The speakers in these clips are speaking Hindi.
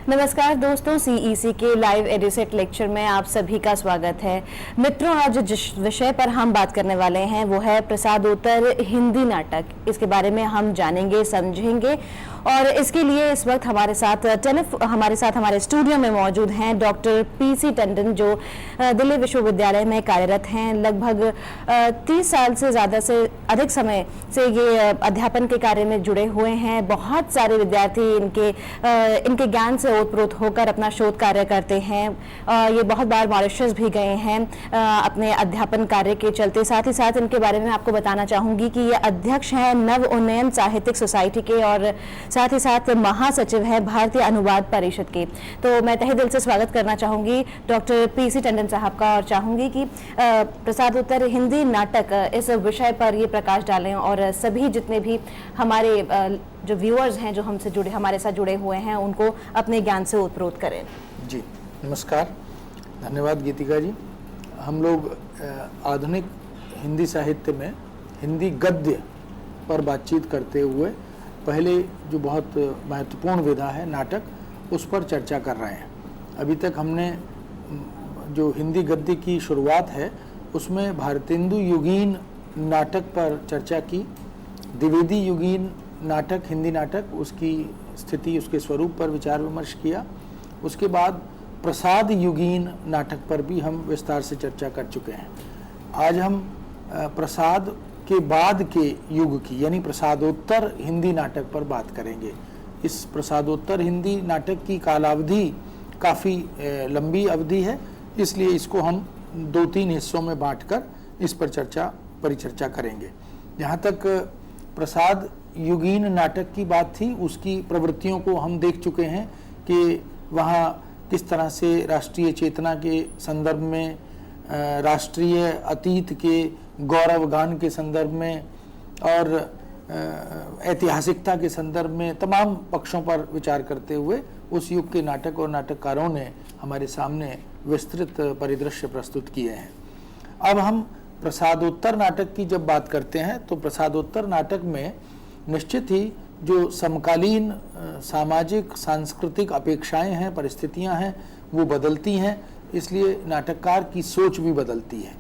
नमस्कार दोस्तों, सीईसी के लाइव एडिसेट लेक्चर में आप सभी का स्वागत है। मित्रों, आज जिस विषय पर हम बात करने वाले हैं वो है प्रसादोत्तर हिंदी नाटक। इसके बारे में हम जानेंगे, समझेंगे और इसके लिए इस वक्त हमारे साथ हमारे स्टूडियो में मौजूद हैं डॉक्टर पीसी टंडन, जो दिल्ली विश्वविद्यालय में कार्यरत हैं। लगभग 30 साल से ज़्यादा से अधिक समय से ये अध्यापन के कार्य में जुड़े हुए हैं। बहुत सारे विद्यार्थी इनके ज्ञान से ओतप्रोत होकर अपना शोध कार्य करते हैं। ये बहुत बार मॉरिशस भी गए हैं अपने अध्यापन कार्य के चलते। साथ ही साथ इनके बारे में आपको बताना चाहूँगी कि ये अध्यक्ष हैं नव उन्नयन साहित्यिक सोसाइटी के और साथ ही साथ महासचिव हैं भारतीय अनुवाद परिषद के। तो मैं तहे दिल से स्वागत करना चाहूँगी डॉक्टर पीसी टंडन साहब का और चाहूँगी कि प्रसादोत्तर हिंदी नाटक इस विषय पर ये प्रकाश डालें और सभी जितने भी हमारे जो व्यूअर्स हैं, जो हमारे साथ जुड़े हुए हैं, उनको अपने ज्ञान से ओतप्रोत करें। जी नमस्कार, धन्यवाद गीतिका जी। हम लोग आधुनिक हिंदी साहित्य में हिंदी गद्य पर बातचीत करते हुए पहले जो बहुत महत्वपूर्ण विधा है नाटक, उस पर चर्चा कर रहे हैं। अभी तक हमने जो हिंदी गद्य की शुरुआत है उसमें भारतेंदु युगीन नाटक पर चर्चा की। द्विवेदी युगीन नाटक, हिंदी नाटक, उसकी स्थिति, उसके स्वरूप पर विचार विमर्श किया। उसके बाद प्रसाद युगीन नाटक पर भी हम विस्तार से चर्चा कर चुके हैं। आज हम प्रसाद के बाद के युग की यानी प्रसादोत्तर हिंदी नाटक पर बात करेंगे। इस प्रसादोत्तर हिंदी नाटक की कालावधि काफ़ी लंबी अवधि है, इसलिए इसको हम 2-3 हिस्सों में बांटकर इस पर परिचर्चा करेंगे। जहाँ तक प्रसाद युगीन नाटक की बात थी, उसकी प्रवृत्तियों को हम देख चुके हैं कि वहाँ किस तरह से राष्ट्रीय चेतना के संदर्भ में, राष्ट्रीय अतीत के गौरवगान के संदर्भ में और ऐतिहासिकता के संदर्भ में तमाम पक्षों पर विचार करते हुए उस युग के नाटक और नाटककारों ने हमारे सामने विस्तृत परिदृश्य प्रस्तुत किए हैं। अब हम प्रसादोत्तर नाटक की जब बात करते हैं तो प्रसादोत्तर नाटक में निश्चित ही जो समकालीन सामाजिक सांस्कृतिक अपेक्षाएं हैं, परिस्थितियां हैं, वो बदलती हैं, इसलिए नाटककार की सोच भी बदलती है।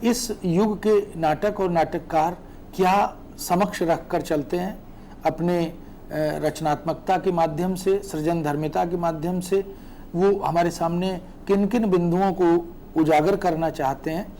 इस युग के नाटक और नाटककार क्या समक्ष रख कर चलते हैं, अपने रचनात्मकता के माध्यम से, सृजन धर्मिता के माध्यम से वो हमारे सामने किन किन बिंदुओं को उजागर करना चाहते हैं,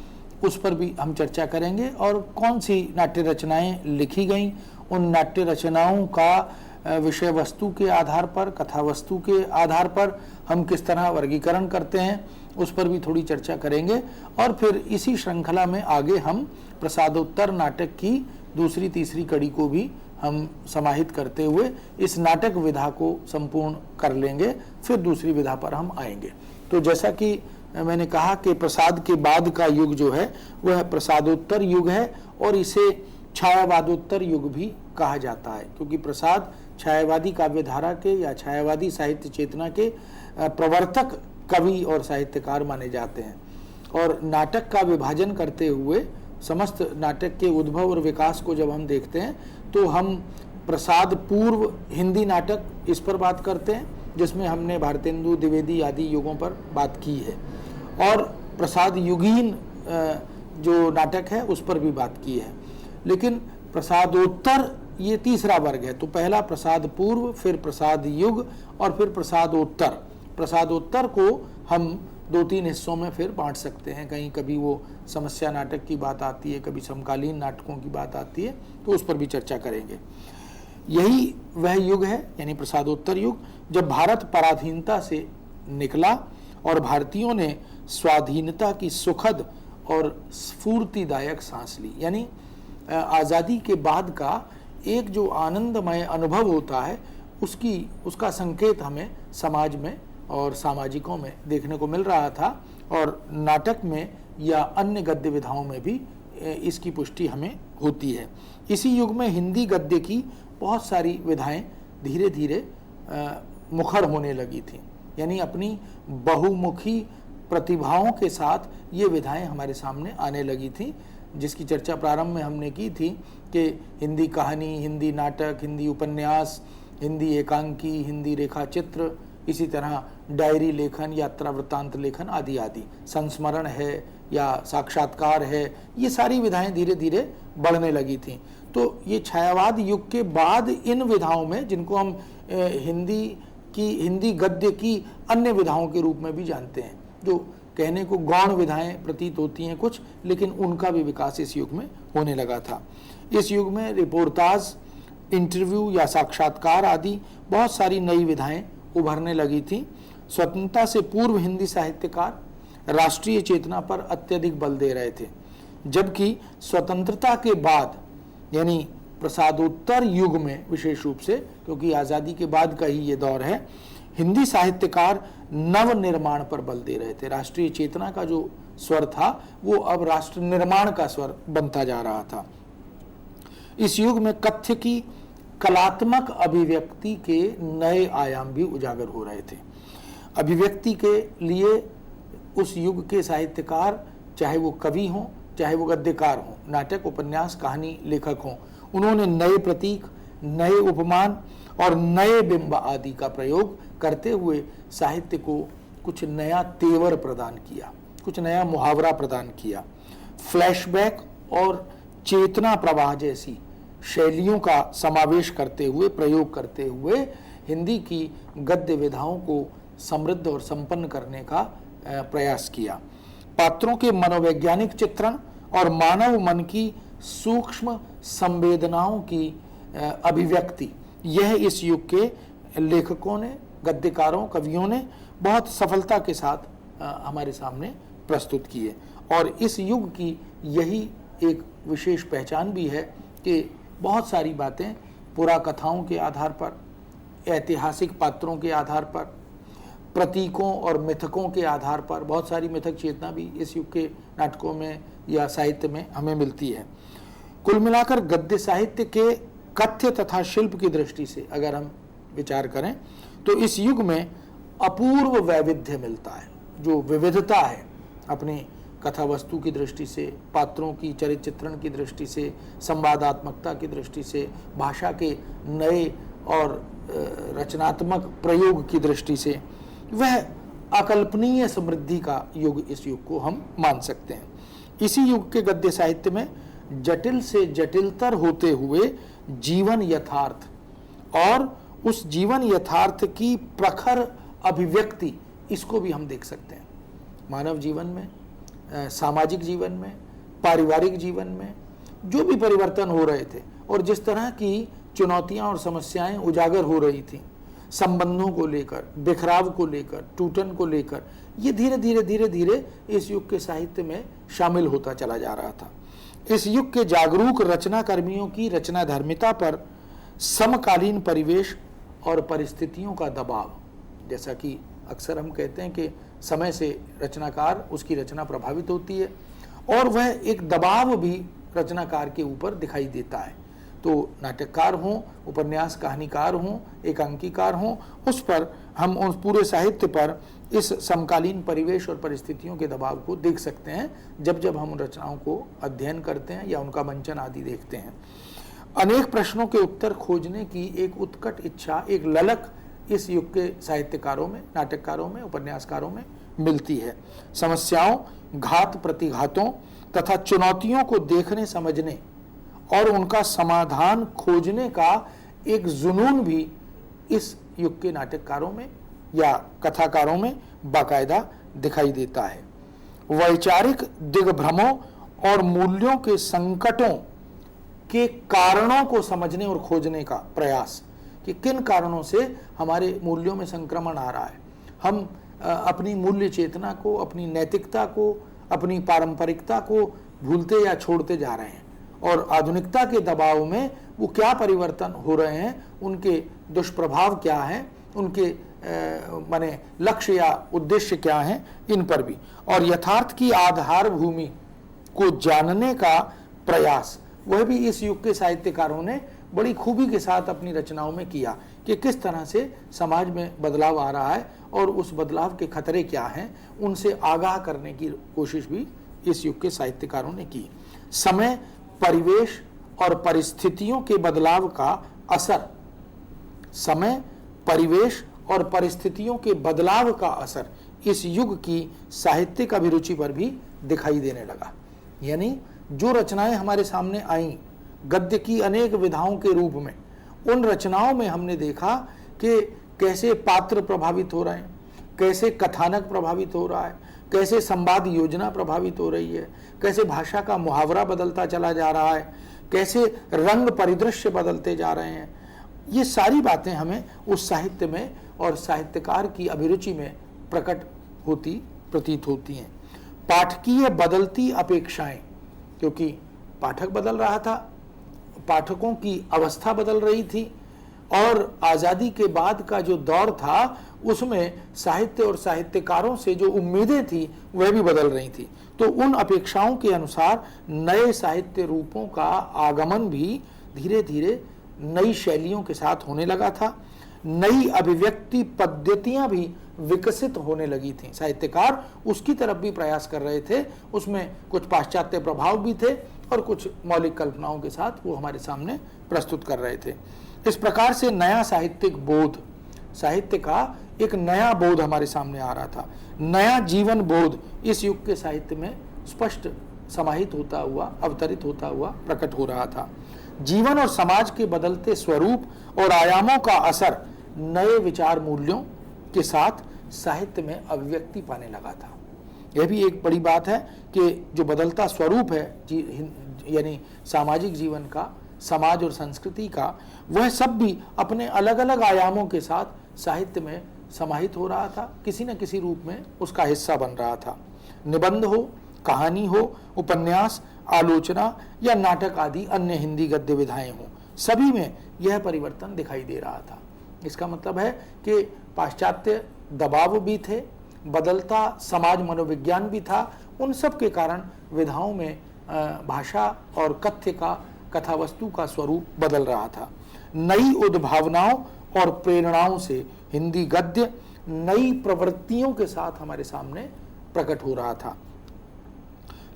उस पर भी हम चर्चा करेंगे। और कौन सी नाट्य रचनाएं लिखी गईं, उन नाट्य रचनाओं का विषय वस्तु के आधार पर, कथा वस्तु के आधार पर हम किस तरह वर्गीकरण करते हैं, उस पर भी थोड़ी चर्चा करेंगे। और फिर इसी श्रृंखला में आगे हम प्रसादोत्तर नाटक की दूसरी तीसरी कड़ी को भी हम समाहित करते हुए इस नाटक विधा को संपूर्ण कर लेंगे, फिर दूसरी विधा पर हम आएंगे। तो जैसा कि मैंने कहा कि प्रसाद के बाद का युग जो है वह प्रसादोत्तर युग है और इसे छायावादोत्तर युग भी कहा जाता है, क्योंकि प्रसाद छायावादी काव्यधारा के या छायावादी साहित्य चेतना के प्रवर्तक कवि और साहित्यकार माने जाते हैं। और नाटक का विभाजन करते हुए समस्त नाटक के उद्भव और विकास को जब हम देखते हैं तो हम प्रसाद पूर्व हिंदी नाटक इस पर बात करते हैं, जिसमें हमने भारतेंदु, द्विवेदी आदि युगों पर बात की है, और प्रसाद युगीन जो नाटक है उस पर भी बात की है। लेकिन प्रसादोत्तर ये तीसरा वर्ग है। तो पहला प्रसाद पूर्व, फिर प्रसाद युग और फिर प्रसादोत्तर। प्रसादोत्तर को हम 2-3 हिस्सों में फिर बांट सकते हैं। कहीं कभी वो समस्या नाटक की बात आती है, कभी समकालीन नाटकों की बात आती है, तो उस पर भी चर्चा करेंगे। यही वह युग है यानी प्रसादोत्तर युग जब भारत पराधीनता से निकला और भारतीयों ने स्वाधीनता की सुखद और स्फूर्तिदायक सांस ली। यानी आज़ादी के बाद का एक जो आनंदमय अनुभव होता है उसका संकेत हमें समाज में और सामाजिकों में देखने को मिल रहा था, और नाटक में या अन्य गद्य विधाओं में भी इसकी पुष्टि हमें होती है। इसी युग में हिंदी गद्य की बहुत सारी विधाएं धीरे धीरे मुखर होने लगी थीं, यानी अपनी बहुमुखी प्रतिभाओं के साथ ये विधाएं हमारे सामने आने लगी थी, जिसकी चर्चा प्रारंभ में हमने की थी कि हिंदी कहानी, हिंदी नाटक, हिंदी उपन्यास, हिंदी एकांकी, हिंदी रेखाचित्र, इसी तरह डायरी लेखन, यात्रा वृत्तांत लेखन आदि आदि, संस्मरण है या साक्षात्कार है, ये सारी विधाएं धीरे धीरे बढ़ने लगी थीं। तो ये छायावाद युग के बाद इन विधाओं में, जिनको हम हिंदी गद्य की अन्य विधाओं के रूप में भी जानते हैं, जो कहने को गौण विधाएं प्रतीत होती हैं कुछ, लेकिन उनका भी विकास इस युग में होने लगा था। इस युग में रिपोर्टाज, इंटरव्यू या साक्षात्कार आदि बहुत सारी नई विधाएं उभरने लगी थीं। स्वतंत्रता से पूर्व हिंदी साहित्यकार राष्ट्रीय चेतना पर अत्यधिक बल दे रहे थे, जबकि स्वतंत्रता के बाद यानी प्रसादोत्तर युग में विशेष रूप से, क्योंकि आज़ादी के बाद का ही ये दौर है, हिंदी साहित्यकार नव निर्माण पर बल दे रहे थे। राष्ट्रीय चेतना का जो स्वर था वो अब राष्ट्र निर्माण का स्वर बनता जा रहा था। इस युग में कथ्य की कलात्मक अभिव्यक्ति के नए आयाम भी उजागर हो रहे थे। अभिव्यक्ति के लिए उस युग के साहित्यकार, चाहे वो कवि हों, चाहे वो गद्यकार हों, नाटक, उपन्यास, कहानी लेखक हों, उन्होंने नए प्रतीक, नए उपमान और नए बिंब आदि का प्रयोग करते हुए साहित्य को कुछ नया तेवर प्रदान किया, कुछ नया मुहावरा प्रदान किया। फ्लैशबैक और चेतना प्रवाह जैसी शैलियों का समावेश करते हुए, प्रयोग करते हुए हिंदी की गद्य विधाओं को समृद्ध और संपन्न करने का प्रयास किया। पात्रों के मनोवैज्ञानिक चित्रण और मानव मन की सूक्ष्म संवेदनाओं की अभिव्यक्ति, यह इस युग के लेखकों ने, गद्यकारों, कवियों ने बहुत सफलता के साथ हमारे सामने प्रस्तुत किए। और इस युग की यही एक विशेष पहचान भी है कि बहुत सारी बातें पुराकथाओं के आधार पर, ऐतिहासिक पात्रों के आधार पर, प्रतीकों और मिथकों के आधार पर, बहुत सारी मिथक चेतना भी इस युग के नाटकों में या साहित्य में हमें मिलती है। कुल मिलाकर गद्य साहित्य के कथ्य तथा शिल्प की दृष्टि से अगर हम विचार करें तो इस युग में अपूर्व वैविध्य मिलता है। जो विविधता है अपनी कथा वस्तु की दृष्टि से, पात्रों की चरित्र चित्रण की दृष्टि से, संवादात्मकता की दृष्टि से, भाषा के नए और रचनात्मक प्रयोग की दृष्टि से, वह अकल्पनीय समृद्धि का युग इस युग को हम मान सकते हैं। इसी युग के गद्य साहित्य में जटिल से जटिलतर होते हुए जीवन यथार्थ और उस जीवन यथार्थ की प्रखर अभिव्यक्ति, इसको भी हम देख सकते हैं। मानव जीवन में, सामाजिक जीवन में, पारिवारिक जीवन में जो भी परिवर्तन हो रहे थे और जिस तरह की चुनौतियां और समस्याएं उजागर हो रही थी, संबंधों को लेकर, बिखराव को लेकर, टूटन को लेकर, ये धीरे धीरे इस युग के साहित्य में शामिल होता चला जा रहा था। इस युग के जागरूक रचना कर्मियों की रचना धर्मिता पर समकालीन परिवेश और परिस्थितियों का दबाव, जैसा कि अक्सर हम कहते हैं कि समय से रचनाकार, उसकी रचना प्रभावित होती है और वह एक दबाव भी रचनाकार के ऊपर दिखाई देता है। तो नाटककार हों, उपन्यास कहानीकार हों, एकांकीकार हों, उस पर हम उस पूरे साहित्य पर इस समकालीन परिवेश और परिस्थितियों के दबाव को देख सकते हैं जब जब हम उन रचनाओं को अध्ययन करते हैं या उनका मंचन आदि देखते हैं। अनेक प्रश्नों के उत्तर खोजने की एक उत्कट इच्छा, एक ललक इस युग के साहित्यकारों में, नाटककारों में, उपन्यासकारों में मिलती है। समस्याओं, घात प्रतिघातों तथा चुनौतियों को देखने, समझने और उनका समाधान खोजने का एक जुनून भी इस युग के नाटककारों में या कथाकारों में बाकायदा दिखाई देता है। वैचारिक दिग्भ्रमों और मूल्यों के संकटों के कारणों को समझने और खोजने का प्रयास कि किन कारणों से हमारे मूल्यों में संक्रमण आ रहा है, हम अपनी मूल्य चेतना को, अपनी नैतिकता को, अपनी पारंपरिकता को भूलते या छोड़ते जा रहे हैं और आधुनिकता के दबाव में वो क्या परिवर्तन हो रहे हैं, उनके दुष्प्रभाव क्या हैं, उनके माने लक्ष्य या उद्देश्य क्या हैं, इन पर भी, और यथार्थ की आधार भूमि को जानने का प्रयास, वह भी इस युग के साहित्यकारों ने बड़ी खूबी के साथ अपनी रचनाओं में किया कि किस तरह से समाज में बदलाव आ रहा है और उस बदलाव के खतरे क्या हैं, उनसे आगाह करने की कोशिश भी इस युग के साहित्यकारों ने की। समय, परिवेश और परिस्थितियों के बदलाव का असर, समय, परिवेश और परिस्थितियों के बदलाव का असर इस युग की साहित्यिक अभिरुचि पर भी दिखाई देने लगा। यानी जो रचनाएं हमारे सामने आईं गद्य की अनेक विधाओं के रूप में, उन रचनाओं में हमने देखा कि कैसे पात्र प्रभावित हो रहे हैं, कैसे कथानक प्रभावित हो रहा है, कैसे संवाद योजना प्रभावित हो रही है, कैसे भाषा का मुहावरा बदलता चला जा रहा है, कैसे रंग परिदृश्य बदलते जा रहे हैं। ये सारी बातें हमें उस साहित्य में और साहित्यकार की अभिरुचि में प्रकट होती प्रतीत होती हैं। पाठकीय बदलती अपेक्षाएं, क्योंकि पाठक बदल रहा था, पाठकों की अवस्था बदल रही थी और आज़ादी के बाद का जो दौर था उसमें साहित्य और साहित्यकारों से जो उम्मीदें थी वह भी बदल रही थी। तो उन अपेक्षाओं के अनुसार नए साहित्य रूपों का आगमन भी धीरे धीरे नई शैलियों के साथ होने लगा था। नई अभिव्यक्ति पद्धतियां भी विकसित होने लगी थी। साहित्यकार उसकी तरफ भी प्रयास कर रहे थे, उसमें कुछ पाश्चात्य प्रभाव भी थे और कुछ मौलिक कल्पनाओं के साथ वो हमारे सामने प्रस्तुत कर रहे थे। इस प्रकार से नया साहित्यिक बोध, साहित्य का एक नया बोध हमारे सामने आ रहा था। नया जीवन बोध इस युग के साहित्य में स्पष्ट समाहित होता हुआ, अवतरित होता हुआ प्रकट हो रहा था। जीवन और समाज के बदलते स्वरूप और आयामों का असर नए विचार मूल्यों के साथ साहित्य में अभिव्यक्ति पाने लगा था। यह भी एक बड़ी बात है कि जो बदलता स्वरूप है यानी सामाजिक जीवन का, समाज और संस्कृति का, वह सब भी अपने अलग अलग आयामों के साथ साहित्य में समाहित हो रहा था, किसी न किसी रूप में उसका हिस्सा बन रहा था। निबंध हो, कहानी हो, उपन्यास, आलोचना या नाटक आदि अन्य हिंदी गद्य विधाएं हों, सभी में यह परिवर्तन दिखाई दे रहा था। इसका मतलब है कि पाश्चात्य दबाव भी थे, बदलता समाज मनोविज्ञान भी था। उन सब के कारण विधाओं में भाषा और कथ्य का, कथावस्तु का स्वरूप बदल रहा था। नई उद्भावनाओं और प्रेरणाओं से हिंदी गद्य नई प्रवृत्तियों के साथ हमारे सामने प्रकट हो रहा था।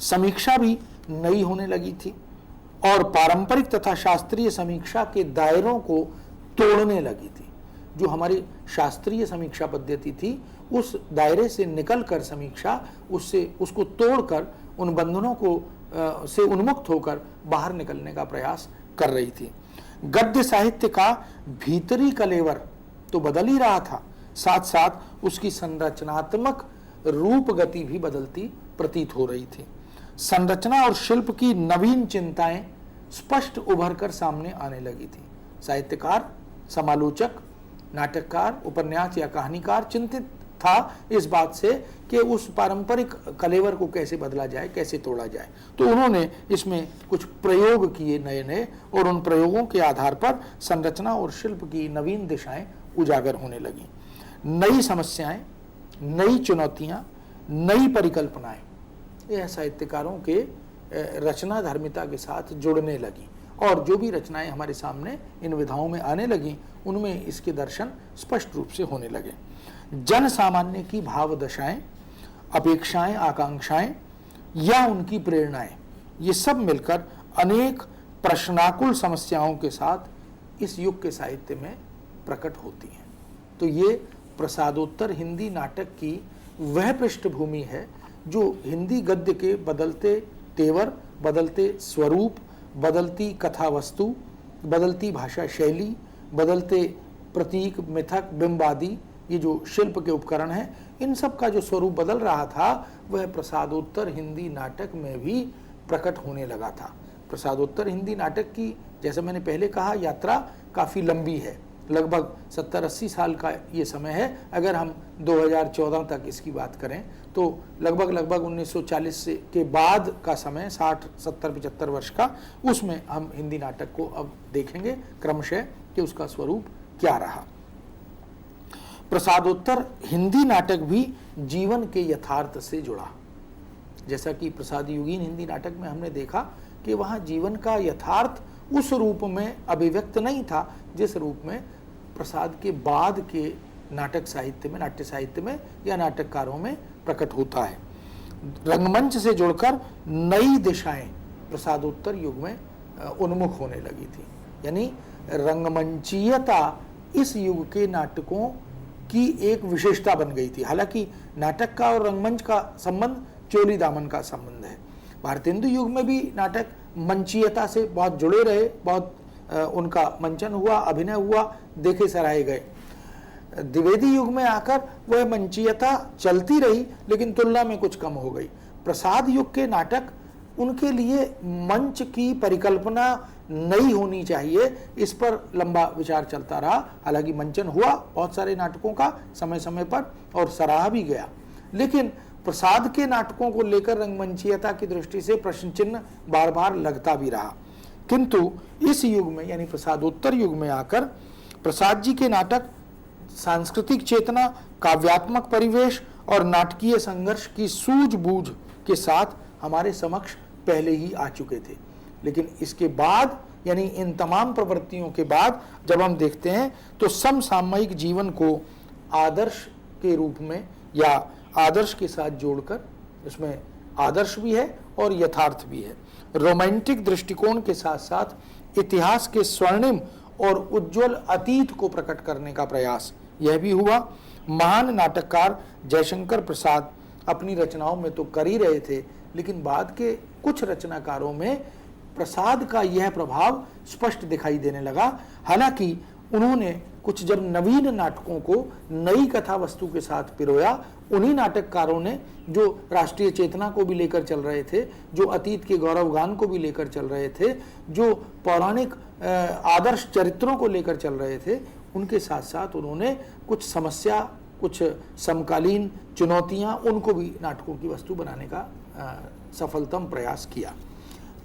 समीक्षा भी नई होने लगी थी और पारंपरिक तथा शास्त्रीय समीक्षा के दायरों को तोड़ने लगी थी। जो हमारी शास्त्रीय समीक्षा पद्धति थी, उस दायरे से निकलकर समीक्षा उसको तोड़कर उन बंधनों को से उन्मुक्त होकर बाहर निकलने का प्रयास कर रही थी। गद्य साहित्य का भीतरी कलेवर तो बदल ही रहा था, साथ साथ उसकी संरचनात्मक रूप गति भी बदलती प्रतीत हो रही थी। संरचना और शिल्प की नवीन चिंताएं स्पष्ट उभर कर सामने आने लगी थी। साहित्यकार, समालोचक, नाटककार, उपन्यास या कहानीकार चिंतित था इस बात से कि उस पारंपरिक कलेवर को कैसे बदला जाए, कैसे तोड़ा जाए। तो उन्होंने इसमें कुछ प्रयोग किए नए नए, और उन प्रयोगों के आधार पर संरचना और शिल्प की नवीन दिशाएं उजागर होने लगी। नई समस्याएं, नई चुनौतियां, नई परिकल्पनाएं यह साहित्यकारों के रचना धर्मिता के साथ जुड़ने लगी, और जो भी रचनाएं हमारे सामने इन विधाओं में आने लगी उनमें इसके दर्शन स्पष्ट रूप से होने लगे। जन सामान्य की भाव दशाएं, अपेक्षाएं, आकांक्षाएं या उनकी प्रेरणाएं, ये सब मिलकर अनेक प्रश्नाकुल समस्याओं के साथ इस युग के साहित्य में प्रकट होती हैं। तो ये प्रसादोत्तर हिंदी नाटक की वह पृष्ठभूमि है जो हिंदी गद्य के बदलते तेवर, बदलते स्वरूप, बदलती कथा वस्तु, बदलती भाषा शैली, बदलते प्रतीक, मिथक, बिंब आदि ये जो शिल्प के उपकरण हैं, इन सब का जो स्वरूप बदल रहा था वह प्रसादोत्तर हिंदी नाटक में भी प्रकट होने लगा था। प्रसादोत्तर हिंदी नाटक की, जैसे मैंने पहले कहा, यात्रा काफ़ी लंबी है, लगभग 70-80 साल का ये समय है। अगर हम 2014 तक इसकी बात करें तो लगभग 1940 से के बाद का समय, 60, 70, 75 वर्ष का, उसमें हम हिंदी नाटक को अब देखेंगे क्रमशः कि उसका स्वरूप क्या रहा। प्रसादोत्तर हिंदी नाटक भी जीवन के यथार्थ से जुड़ा। जैसा कि प्रसाद युगीन हिंदी नाटक में हमने देखा कि वहाँ जीवन का यथार्थ उस रूप में अभिव्यक्त नहीं था जिस रूप में प्रसाद के बाद के नाटक साहित्य में, नाट्य साहित्य में या नाटककारों में प्रकट होता है। रंगमंच से जुड़कर नई दिशाएं प्रसादोत्तर युग में उन्मुख होने लगी थी। यानी रंगमंचीयता इस युग के नाटकों की एक विशेषता बन गई थी। हालांकि नाटक का और रंगमंच का संबंध चोली दामन का संबंध है। भारतेंदु युग में भी नाटक मंचीयता से बहुत जुड़े रहे, बहुत उनका मंचन हुआ, अभिनय हुआ, देखे सराहे गए। द्विवेदी युग में आकर वह मंचीयता चलती रही, लेकिन तुलना में कुछ कम हो गई। प्रसाद युग के नाटक, उनके लिए मंच की परिकल्पना नई होनी चाहिए, इस पर लंबा विचार चलता रहा। हालांकि मंचन हुआ बहुत सारे नाटकों का समय समय पर और सराहा भी गया, लेकिन प्रसाद के नाटकों को लेकर रंगमंचीयता की दृष्टि से प्रश्न चिन्ह बार बार लगता भी रहा। किंतु इस युग में यानी प्रसादोत्तर युग में आकर प्रसाद जी के नाटक सांस्कृतिक चेतना, काव्यात्मक परिवेश और नाटकीय संघर्ष की सूझबूझ के साथ हमारे समक्ष पहले ही आ चुके थे। लेकिन इसके बाद यानी इन तमाम प्रवृत्तियों के बाद जब हम देखते हैं तो समसामयिक जीवन को आदर्श के रूप में या आदर्श के साथ जोड़कर, इसमें आदर्श भी है और यथार्थ भी है, रोमांटिक दृष्टिकोण के साथ साथ इतिहास के स्वर्णिम और उज्जवल अतीत को प्रकट करने का प्रयास यह भी हुआ। महान नाटककार जयशंकर प्रसाद अपनी रचनाओं में तो कर ही रहे थे, लेकिन बाद के कुछ रचनाकारों में प्रसाद का यह प्रभाव स्पष्ट दिखाई देने लगा। हालांकि उन्होंने कुछ जब नवीन नाटकों को नई कथा वस्तु के साथ पिरोया, उन्हीं नाटककारों ने जो राष्ट्रीय चेतना को भी लेकर चल रहे थे, जो अतीत के गौरवगान को भी लेकर चल रहे थे, जो पौराणिक आदर्श चरित्रों को लेकर चल रहे थे, उनके साथ साथ उन्होंने कुछ समस्या, कुछ समकालीन चुनौतियां, उनको भी नाटकों की वस्तु बनाने का सफलतम प्रयास किया।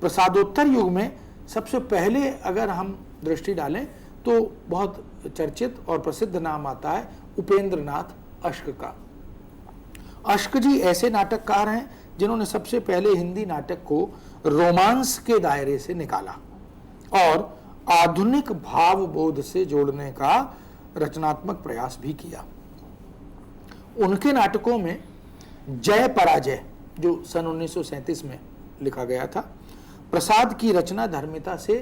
प्रसादोत्तर युग में सबसे पहले अगर हम दृष्टि डालें तो बहुत चर्चित और प्रसिद्ध नाम आता है उपेंद्र नाथ अश्क का। अश्क जी ऐसे नाटककार हैं जिन्होंने सबसे पहले हिंदी नाटक को रोमांस के दायरे से निकाला और आधुनिक भावबोध से जोड़ने का रचनात्मक प्रयास भी किया। उनके नाटकों में जय पराजय, जो सन 1937 में लिखा गया था, प्रसाद की रचना धर्मिता से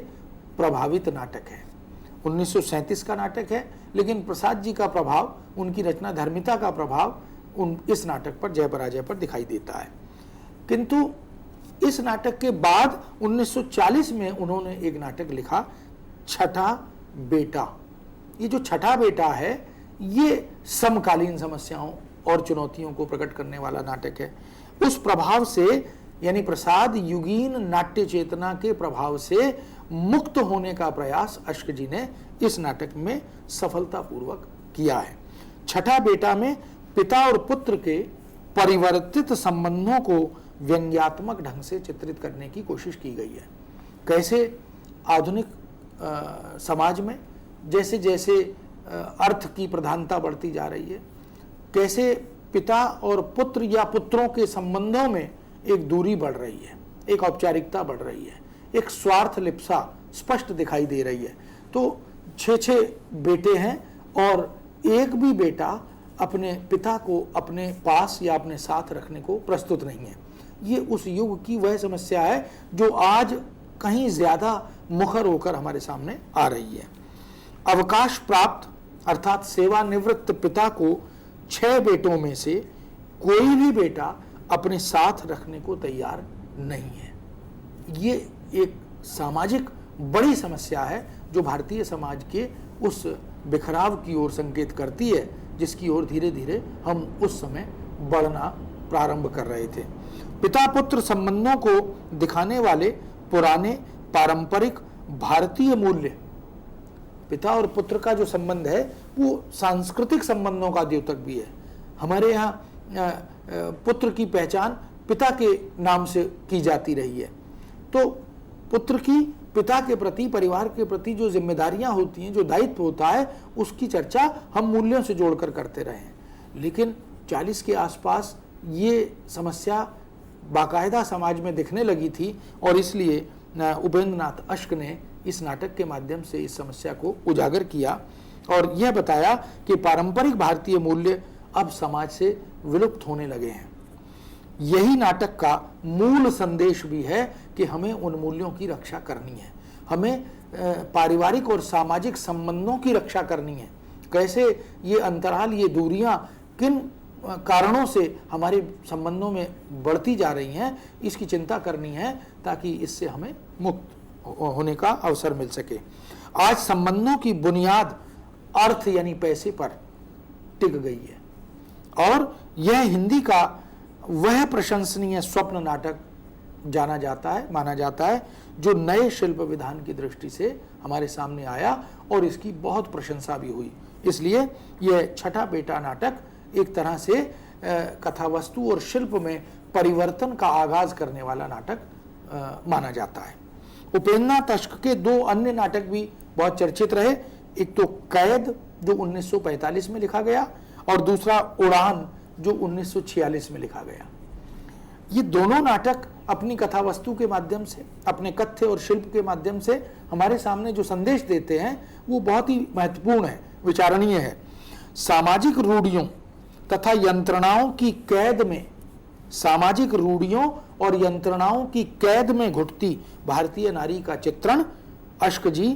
प्रभावित नाटक है। 1937 का नाटक है, लेकिन प्रसाद जी का प्रभाव, उनकी रचना धर्मिता का प्रभाव इस नाटक पर, जय पराजय पर दिखाई देता है। किंतु इस नाटक के बाद 1940 में उन्होंने एक नाटक लिखा, छठा बेटा। ये जो छठा बेटा है, ये समकालीन समस्याओं और चुनौतियों को प्रकट करने वाला नाटक है। उस प्रभाव से यानी प्रसाद युगीन नाट्य चेतना के प्रभाव से मुक्त होने का प्रयास अश्क जी ने इस नाटक में सफलतापूर्वक किया है। छठा बेटा में पिता और पुत्र के परिवर्तित संबंधों को व्यंग्यात्मक ढंग से चित्रित करने की कोशिश की गई है। कैसे आधुनिक समाज में जैसे जैसे अर्थ की प्रधानता बढ़ती जा रही है, कैसे पिता और पुत्र या पुत्रों के संबंधों में एक दूरी बढ़ रही है, एक औपचारिकता बढ़ रही है, एक स्वार्थ लिप्सा स्पष्ट दिखाई दे रही है। तो 6 बेटे हैं और एक भी बेटा अपने पिता को अपने पास या अपने साथ रखने को प्रस्तुत नहीं है। ये उस युग की वह समस्या है जो आज कहीं ज्यादा मुखर होकर हमारे सामने आ रही है। अवकाश प्राप्त अर्थात सेवानिवृत्त पिता को 6 बेटों में से कोई भी बेटा अपने साथ रखने को तैयार नहीं है। ये एक सामाजिक बड़ी समस्या है जो भारतीय समाज के उस बिखराव की ओर संकेत करती है, जिसकी ओर धीरे धीरे हम उस समय बढ़ना प्रारंभ कर रहे थे। पिता पुत्र संबंधों को दिखाने वाले पुराने पारंपरिक भारतीय मूल्य, पिता और पुत्र का जो संबंध है वो सांस्कृतिक संबंधों का द्योतक भी है। हमारे यहाँ पुत्र की पहचान पिता के नाम से की जाती रही है, तो पुत्र की पिता के प्रति, परिवार के प्रति जो जिम्मेदारियां होती हैं, जो दायित्व होता है, उसकी चर्चा हम मूल्यों से जोड़कर करते रहे हैं। लेकिन 40 के आसपास ये समस्या बाकायदा समाज में दिखने लगी थी और इसलिए उपेंद्र नाथ अश्क ने इस नाटक के माध्यम से इस समस्या को उजागर किया और यह बताया कि पारंपरिक भारतीय मूल्य अब समाज से विलुप्त होने लगे हैं। यही नाटक का मूल संदेश भी है कि हमें उन मूल्यों की रक्षा करनी है, हमें पारिवारिक और सामाजिक संबंधों की रक्षा करनी है। कैसे ये अंतराल, ये दूरियां किन कारणों से हमारे संबंधों में बढ़ती जा रही हैं, इसकी चिंता करनी है ताकि इससे हमें मुक्त होने का अवसर मिल सके। आज संबंधों की बुनियाद अर्थ यानी पैसे पर टिक गई है और यह हिंदी का वह प्रशंसनीय स्वप्न नाटक माना जाता है जो नए शिल्प विधान की दृष्टि से हमारे सामने आया और इसकी बहुत प्रशंसा भी हुई। इसलिए यह छठा बेटा नाटक एक तरह से कथावस्तु और शिल्प में परिवर्तन का आगाज करने वाला नाटक माना जाता है। उपेंद्र तश्क के दो अन्य नाटक भी बहुत चर्चित रहे। एक तो कैद जो 1945 में लिखा गया और दूसरा उड़ान जो 1946 में लिखा गया। ये दोनों नाटक अपनी कथावस्तु के माध्यम से, अपने कथ्य और शिल्प के माध्यम से हमारे सामने जो संदेश देते हैं वो बहुत ही महत्वपूर्ण है, विचारणीय है। सामाजिक रूढ़ियों तथा यंत्रणाओं की कैद में, सामाजिक रूढ़ियों और यंत्रणाओं की कैद में घुटती भारतीय नारी का चित्रण अश्क जी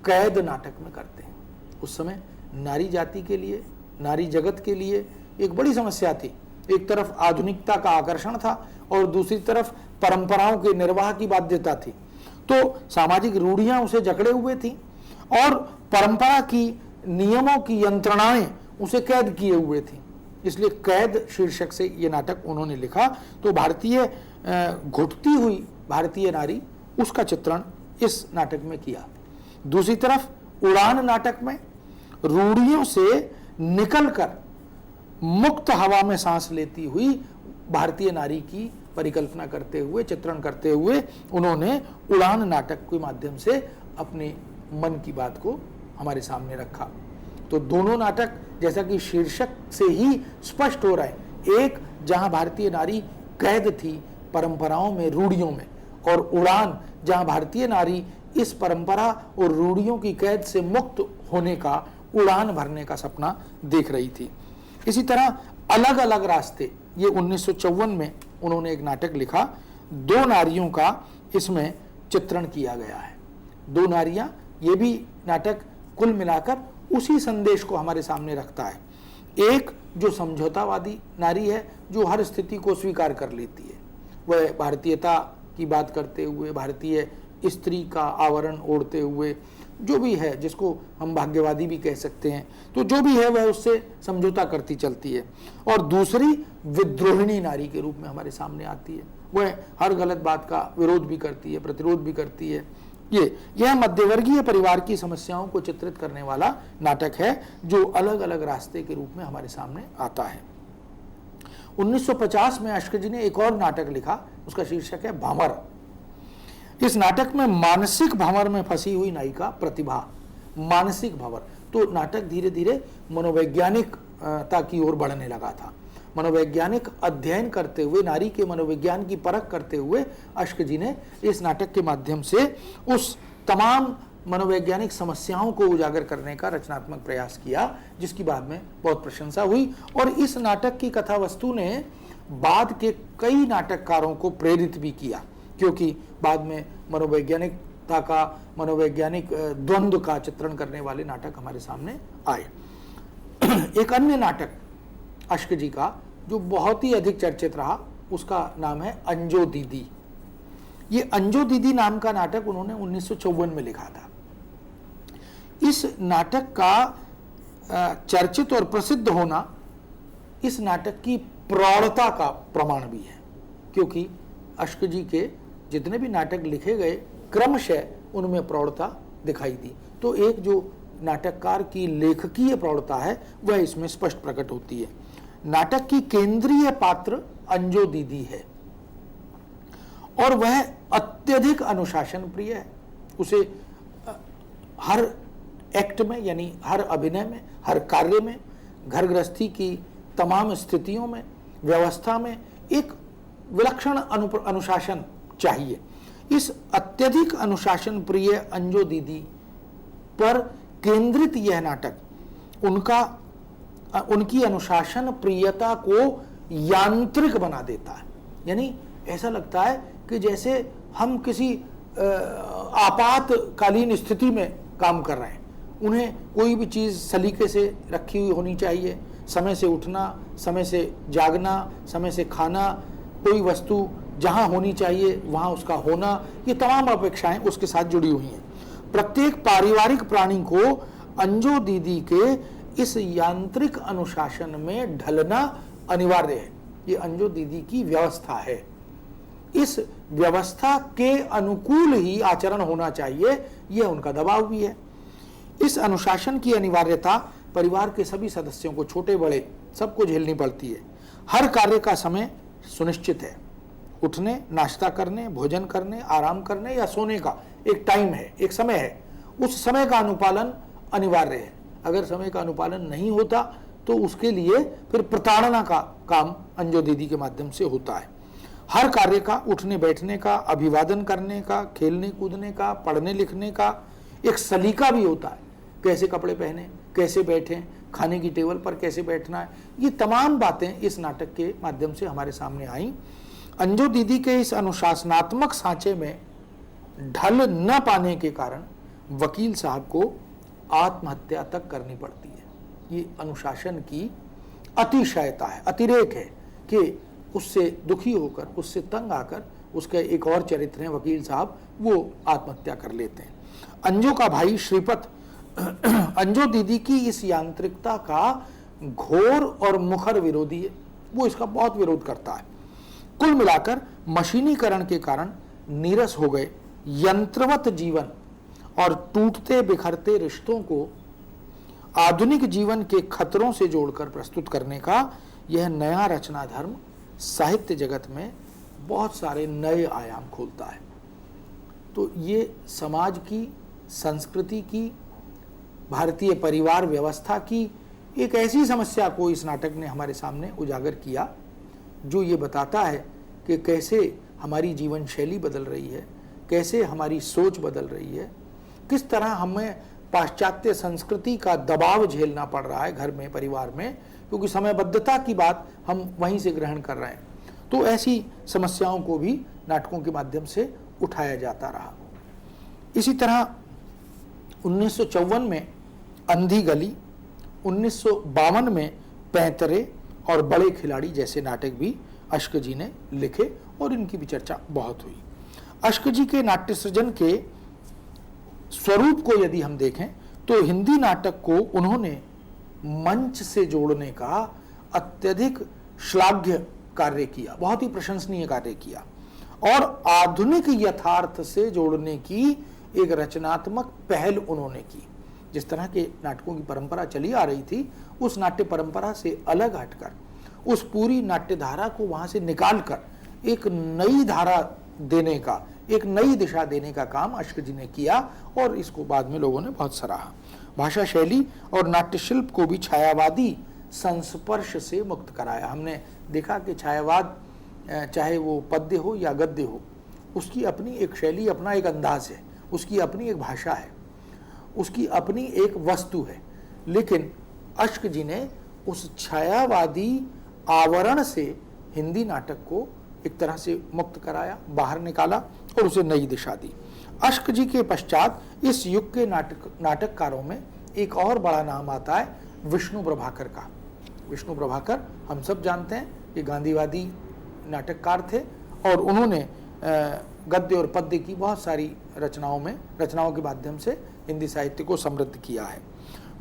कैद नाटक में करते हैं। उस समय नारी जाति के लिए, नारी जगत के लिए एक बड़ी समस्या थी। एक तरफ आधुनिकता का आकर्षण था और दूसरी तरफ परंपराओं के निर्वाह की बाध्यता थी। तो सामाजिक रूढ़ियां उसे जकड़े हुए थी और परंपरा की नियमों की यंत्रणाएं उसे कैद किए हुए थी। इसलिए कैद शीर्षक से ये नाटक उन्होंने लिखा। तो भारतीय घुटती हुई भारतीय नारी, उसका चित्रण इस नाटक में किया। दूसरी तरफ उड़ान नाटक में रूढ़ियों से निकलकर मुक्त हवा में सांस लेती हुई भारतीय नारी की परिकल्पना करते हुए, चित्रण करते हुए उन्होंने उड़ान नाटक के माध्यम से अपने मन की बात को हमारे सामने रखा। तो दोनों नाटक जैसा कि शीर्षक से ही स्पष्ट हो रहा है, एक जहां भारतीय नारी कैद थी परंपराओं में, रूढ़ियों में, और उड़ान जहां भारतीय नारी इस परंपरा और रूढ़ियों की कैद से मुक्त होने का, उड़ान भरने का सपना देख रही थी। इसी तरह अलग अलग रास्ते, ये 1954 में उन्होंने एक नाटक लिखा। दो नारियों का इसमें चित्रण किया गया है। दो नारियां, ये भी नाटक कुल मिलाकर उसी संदेश को हमारे सामने रखता है। एक जो समझौतावादी नारी है, जो हर स्थिति को स्वीकार कर लेती है, वह भारतीयता की बात करते हुए, भारतीय स्त्री का आवरण ओढ़ते हुए, जो भी है, जिसको हम भाग्यवादी भी कह सकते हैं, तो जो भी है वह उससे समझौता करती चलती है। और दूसरी विद्रोहिणी नारी के रूप में हमारे सामने आती है। वह हर गलत बात का विरोध भी करती है, प्रतिरोध भी करती है। यह मध्यवर्गीय परिवार की समस्याओं को चित्रित करने वाला नाटक है जो अलग अलग रास्ते के रूप में हमारे सामने आता है। 1950 में अश्क जी ने एक और नाटक लिखा, उसका शीर्षक है भंवर। इस नाटक में मानसिक भंवर में फंसी हुई नायिका प्रतिभा, मानसिक भंवर, तो नाटक धीरे धीरे मनोवैज्ञानिकता की ओर बढ़ने लगा था। मनोवैज्ञानिक अध्ययन करते हुए, नारी के मनोविज्ञान की परख करते हुए अश्क जी ने इस नाटक के माध्यम से उस तमाम मनोवैज्ञानिक समस्याओं को उजागर करने का रचनात्मक प्रयास किया, जिसकी बाद में बहुत प्रशंसा हुई। और इस नाटक की कथा वस्तु ने बाद के कई नाटककारों को प्रेरित भी किया, क्योंकि बाद में मनोवैज्ञानिकता का, मनोवैज्ञानिक द्वंद्व का चित्रण करने वाले नाटक हमारे सामने आए। एक अन्य नाटक अश्क जी का जो बहुत ही अधिक चर्चित रहा, उसका नाम है अंजो दीदी। ये अंजो दीदी नाम का नाटक उन्होंने 1954 में लिखा था। इस नाटक का चर्चित और प्रसिद्ध होना इस नाटक की प्रौढ़ता का प्रमाण भी है, क्योंकि अश्क जी के जितने भी नाटक लिखे गए क्रमशः उनमें प्रौढ़ता दिखाई दी। तो एक जो नाटककार की लेखकीय प्रौढ़ता है वह इसमें स्पष्ट प्रकट होती है। नाटक की केंद्रीय पात्र अंजो दीदी है और वह अत्यधिक अनुशासन प्रिय है। उसे हर एक्ट में, यानी हर अभिनय में, हर कार्य में, घर गृहस्थी की तमाम स्थितियों में, व्यवस्था में एक विलक्षण अनुशासन चाहिए। इस अत्यधिक अनुशासन प्रिय अंजो दीदी पर केंद्रित यह नाटक उनकी अनुशासन प्रियता को यांत्रिक बना देता है। यानी ऐसा लगता है कि जैसे हम किसी आपातकालीन स्थिति में काम कर रहे हैं उन्हें कोई भी चीज़ सलीके से रखी हुई होनी चाहिए, समय से उठना, समय से जागना, समय से खाना, कोई वस्तु जहाँ होनी चाहिए वहाँ उसका होना, ये तमाम अपेक्षाएं उसके साथ जुड़ी हुई हैं। प्रत्येक पारिवारिक प्राणी को अंजू दीदी के इस यांत्रिक अनुशासन में ढलना अनिवार्य है। ये अंजू दीदी की व्यवस्था है, इस व्यवस्था के अनुकूल ही आचरण होना चाहिए, यह उनका दबाव भी है। इस अनुशासन की अनिवार्यता परिवार के सभी सदस्यों को, छोटे बड़े सबको झेलनी पड़ती है। हर कार्य का समय सुनिश्चित है। उठने, नाश्ता करने, भोजन करने, आराम करने या सोने का एक टाइम है, एक समय है। उस समय का अनुपालन अनिवार्य है। अगर समय का अनुपालन नहीं होता तो उसके लिए फिर प्रताड़ना का काम अंजू दीदी के माध्यम से होता है। हर कार्य का, उठने बैठने का, अभिवादन करने का, खेलने कूदने का, पढ़ने लिखने का एक सलीका भी होता है। कैसे कपड़े पहने, कैसे बैठें, खाने की टेबल पर कैसे बैठना है, ये तमाम बातें इस नाटक के माध्यम से हमारे सामने आई। अंजू दीदी के इस अनुशासनात्मक सांचे में ढल न पाने के कारण वकील साहब को आत्महत्या तक करनी पड़ती है। ये अनुशासन की अतिशयता है, अतिरेक है कि उससे दुखी होकर, उससे तंग आकर, उसका एक और चरित्र है वकील साहब, वो आत्महत्या कर लेते हैं। अंजू का भाई श्रीपत अंजू दीदी की इस यांत्रिकता का घोर और मुखर विरोधी है, वो इसका बहुत विरोध करता है। कुल मिलाकर मशीनीकरण के कारण नीरस हो गए यंत्रवत जीवन और टूटते बिखरते रिश्तों को आधुनिक जीवन के खतरों से जोड़कर प्रस्तुत करने का यह नया रचना धर्म साहित्य जगत में बहुत सारे नए आयाम खोलता है। तो ये समाज की, संस्कृति की, भारतीय परिवार व्यवस्था की एक ऐसी समस्या को इस नाटक ने हमारे सामने उजागर किया, जो ये बताता है कि कैसे हमारी जीवन शैली बदल रही है, कैसे हमारी सोच बदल रही है, किस तरह हमें पाश्चात्य संस्कृति का दबाव झेलना पड़ रहा है घर में, परिवार में, क्योंकि समयबद्धता की बात हम वहीं से ग्रहण कर रहे हैं। तो ऐसी समस्याओं को भी नाटकों के माध्यम से उठाया जाता रहा। इसी तरह 1954 में अंधी गली, 1952 में पैंतरे और बड़े खिलाड़ी जैसे नाटक भी अश्क जी ने लिखे और इनकी भी चर्चा बहुत हुई। अश्क जी के नाट्य सृजन के स्वरूप को यदि हम देखें तो हिंदी नाटक को उन्होंने मंच से जोड़ने का अत्यधिक श्लाघ्य कार्य किया, बहुत ही प्रशंसनीय कार्य किया, और आधुनिक यथार्थ से जोड़ने की एक रचनात्मक पहल उन्होंने की। जिस तरह के नाटकों की परंपरा चली आ रही थी, उस नाट्य परंपरा से अलग हटकर, उस पूरी नाट्य धारा को वहां से निकालकर एक नई धारा देने का, एक नई दिशा देने का काम अश्क जी ने किया, और इसको बाद में लोगों ने बहुत सराहा। भाषा शैली और नाट्य शिल्प को भी छायावादी संस्पर्श से मुक्त कराया। हमने देखा कि छायावाद, चाहे वो पद्य हो या गद्य हो, उसकी अपनी एक शैली, अपना एक अंदाज है, उसकी अपनी एक भाषा है, उसकी अपनी एक वस्तु है। लेकिन अश्क जी ने उस छायावादी आवरण से हिंदी नाटक को एक तरह से मुक्त कराया, बाहर निकाला और उसे नई दिशा दी। अश्क जी के पश्चात इस युग के नाटककारों में एक और बड़ा नाम आता है विष्णु प्रभाकर का। विष्णु प्रभाकर हम सब जानते हैं कि गांधीवादी नाटककार थे, और उन्होंने गद्य और पद्य की बहुत सारी रचनाओं के माध्यम से हिंदी साहित्य को समृद्ध किया है।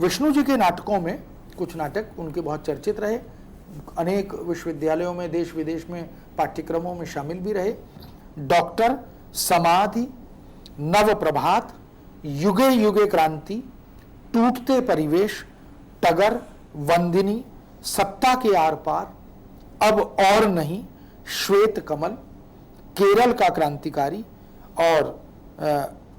विष्णु जी के नाटकों में कुछ नाटक उनके बहुत चर्चित रहे, अनेक विश्वविद्यालयों में, देश विदेश में पाठ्यक्रमों में शामिल भी रहे। डॉक्टर, समाधि, नव प्रभात, युगे युगे क्रांति, टूटते परिवेश, टगर, वंदिनी, सत्ता के आर पार, अब और नहीं, श्वेत कमल, केरल का क्रांतिकारी, और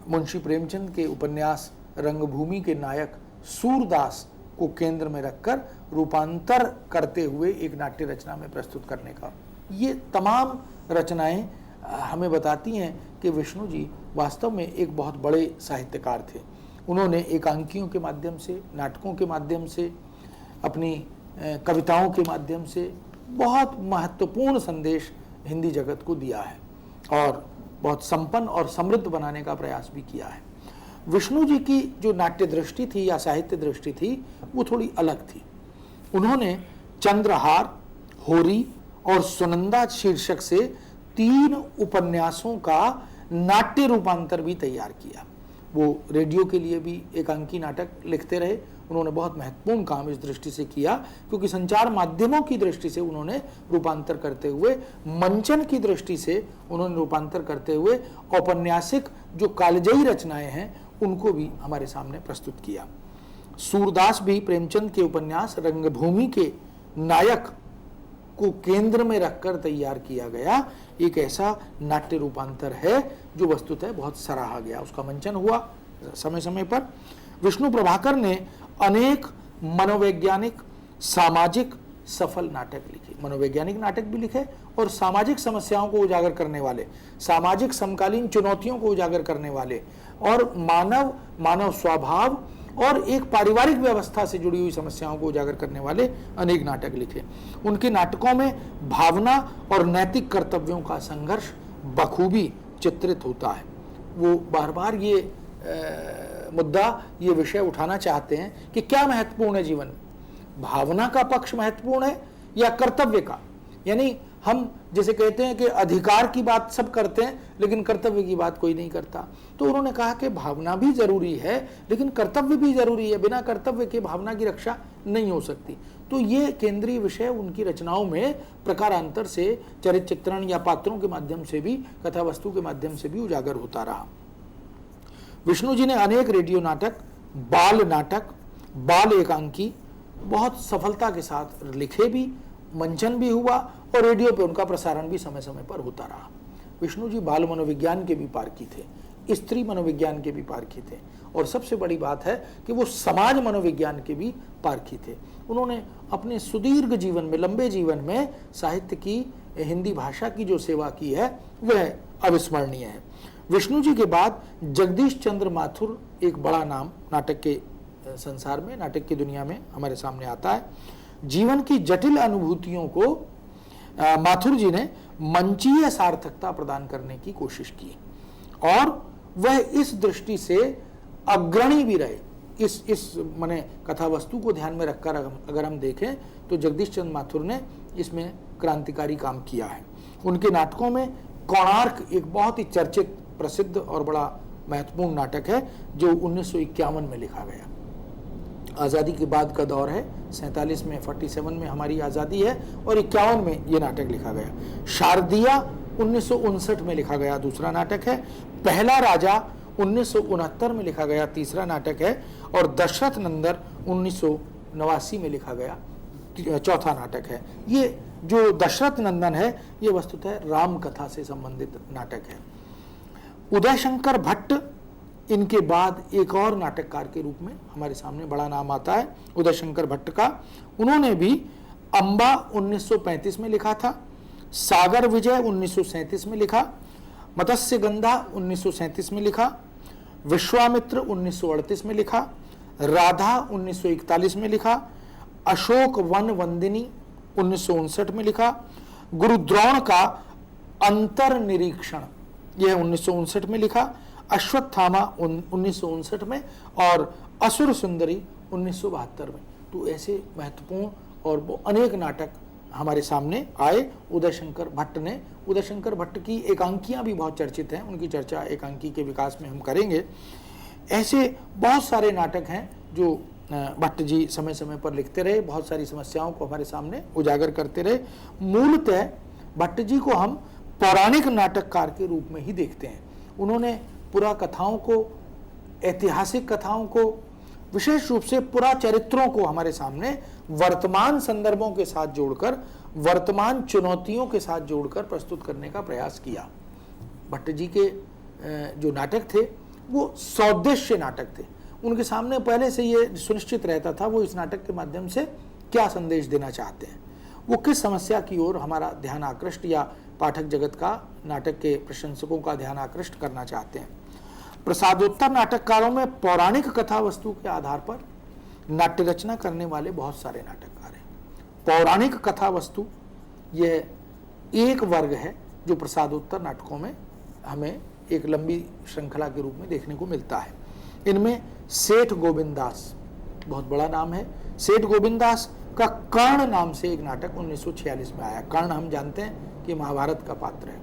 मुंशी प्रेमचंद के उपन्यास रंगभूमि के नायक सूरदास को केंद्र में रखकर रूपांतर करते हुए एक नाट्य रचना में प्रस्तुत करने का, ये तमाम रचनाएं हमें बताती हैं कि विष्णु जी वास्तव में एक बहुत बड़े साहित्यकार थे। उन्होंने एकांकियों के माध्यम से, नाटकों के माध्यम से, अपनी कविताओं के माध्यम से बहुत महत्वपूर्ण संदेश हिंदी जगत को दिया है और बहुत संपन्न और समृद्ध बनाने का प्रयास भी किया है। विष्णु जी की जो नाट्य दृष्टि थी या साहित्य दृष्टि थी वो थोड़ी अलग थी। उन्होंने चंद्रहार, होरी और सुनंदा शीर्षक से 3 उपन्यासों का नाट्य रूपांतर भी तैयार किया। वो रेडियो के लिए भी एकांकी नाटक लिखते रहे। उन्होंने बहुत महत्वपूर्ण काम इस दृष्टि से किया क्योंकि संचार माध्यमों की दृष्टि से उन्होंने रूपांतर करते हुए, मंचन की दृष्टि से उन्होंने रूपांतर करते हुए औपन्यासिक जो कालजयी रचनाएं हैं उनको भी हमारे सामने प्रस्तुत किया। सूरदास भी प्रेमचंद के उपन्यास रंगभूमि के नायक को केंद्र में रखकर तैयार किया गया एक ऐसा नाट्य रूपांतर है जो वस्तुतः बहुत सराहा गया। उसका मंचन हुआ समय समय पर। विष्णु प्रभाकर ने अनेक मनोवैज्ञानिक, सामाजिक सफल नाटक लिखे। मनोवैज्ञानिक नाटक भी लिखे और सामाजिक समस्याओं को उजागर करने वाले, सामाजिक समकालीन चुनौतियों को उजागर करने वाले और मानव स्वभाव और एक पारिवारिक व्यवस्था से जुड़ी हुई समस्याओं को उजागर करने वाले अनेक नाटक लिखे। उनके नाटकों में भावना और नैतिक कर्तव्यों का संघर्ष बखूबी चित्रित होता है। वो बार बार ये मुद्दा, ये विषय उठाना चाहते हैं कि क्या महत्वपूर्ण है जीवन में, भावना का पक्ष महत्वपूर्ण है या कर्तव्य का। यानी हम जैसे कहते हैं कि अधिकार की बात सब करते हैं लेकिन कर्तव्य की बात कोई नहीं करता। तो उन्होंने कहा कि भावना भी जरूरी है लेकिन कर्तव्य भी जरूरी है, बिना कर्तव्य के भावना की रक्षा नहीं हो सकती। तो ये केंद्रीय विषय उनकी रचनाओं में प्रकारांतर से चरित्र चित्रण या पात्रों के माध्यम से भी, कथा वस्तु के माध्यम से भी उजागर होता रहा। विष्णु जी ने अनेक रेडियो नाटक, बाल नाटक, बाल एकांकी बहुत सफलता के साथ लिखे भी, मंचन भी हुआ और रेडियो पे उनका प्रसारण भी समय समय पर होता रहा। विष्णु जी बाल मनोविज्ञान के भी पारखी थे, स्त्री मनोविज्ञान के भी पारखी थे और सबसे बड़ी बात है कि वो समाज मनोविज्ञान के भी पारखी थे। उन्होंने अपने सुदीर्घ जीवन में, लंबे जीवन में साहित्य की, हिंदी भाषा की जो सेवा की है वह अविस्मरणीय है। विष्णु जी के बाद जगदीश चंद्र माथुर एक बड़ा नाम नाटक के संसार में, नाटक की दुनिया में हमारे सामने आता है। जीवन की जटिल अनुभूतियों को माथुर जी ने मंचीय सार्थकता प्रदान करने की कोशिश की और वह इस दृष्टि से अग्रणी भी रहे। इस माने कथा वस्तु को ध्यान में रखकर अगर हम देखें तो जगदीश चंद्र माथुर ने इसमें क्रांतिकारी काम किया है। उनके नाटकों में कोणार्क एक बहुत ही चर्चित, प्रसिद्ध और बड़ा महत्वपूर्ण नाटक है जो 1951 में लिखा गया। आज़ादी के बाद का दौर है, 47 में, 47 में हमारी आज़ादी है और 51 में ये नाटक लिखा गया। शारदिया 1959 में लिखा गया दूसरा नाटक है। पहला राजा 1969 में लिखा गया तीसरा नाटक है और दशरथ नंदन 1989 में लिखा गया चौथा नाटक है। ये जो दशरथ नंदन है ये वस्तुतः राम कथा से संबंधित नाटक है। उदय शंकर भट्ट इनके बाद एक और नाटककार के रूप में हमारे सामने बड़ा नाम आता है उदय शंकर भट्ट का। उन्होंने भी अंबा 1935 में लिखा था, सागर विजय 1937 में लिखा, मत्स्य गंधा 1937 में लिखा, विश्वामित्र 1938 में लिखा, राधा 1941 में लिखा, अशोक वन वंदिनी 1959 में लिखा, गुरुद्रोण का अंतर निरीक्षण यह 1959 में लिखा, अश्वत्थामा 1959 में और असुर सुंदरी 1972 में। तो ऐसे महत्वपूर्ण और अनेक नाटक हमारे सामने आए उदय शंकर भट्ट ने। उदय शंकर भट्ट की एकांकियां भी बहुत चर्चित हैं, उनकी चर्चा एकांकी के विकास में हम करेंगे। ऐसे बहुत सारे नाटक हैं जो भट्ट जी समय समय पर लिखते रहे, बहुत सारी समस्याओं को हमारे सामने उजागर करते रहे। मूलतः भट्ट जी को हम पौराणिक नाटककार के रूप में ही देखते हैं। उन्होंने पुरा कथाओं को, ऐतिहासिक कथाओं को, विशेष रूप से पुरा चरित्रों को हमारे सामने वर्तमान संदर्भों के साथ जोड़कर, वर्तमान चुनौतियों के साथ जोड़कर प्रस्तुत करने का प्रयास किया। भट्ट जी के जो नाटक थे वो सौदेश्य नाटक थे। उनके सामने पहले से ये सुनिश्चित रहता था वो इस नाटक के माध्यम से क्या संदेश देना चाहते हैं, वो किस समस्या की ओर हमारा ध्यान आकृष्ट या पाठक जगत का, नाटक के प्रशंसकों का ध्यान आकृष्ट करना चाहते हैं। प्रसादोत्तर नाटककारों में पौराणिक कथा वस्तु के आधार पर नाट्य रचना करने वाले बहुत सारे नाटककार हैं। पौराणिक कथा वस्तु यह एक वर्ग है जो प्रसादोत्तर नाटकों में हमें एक लंबी श्रृंखला के रूप में देखने को मिलता है। इनमें सेठ गोविंद दास बहुत बड़ा नाम है। सेठ गोविंद दास का कर्ण नाम से एक नाटक 1946 में आया। कर्ण हम जानते हैं कि महाभारत का पात्र है,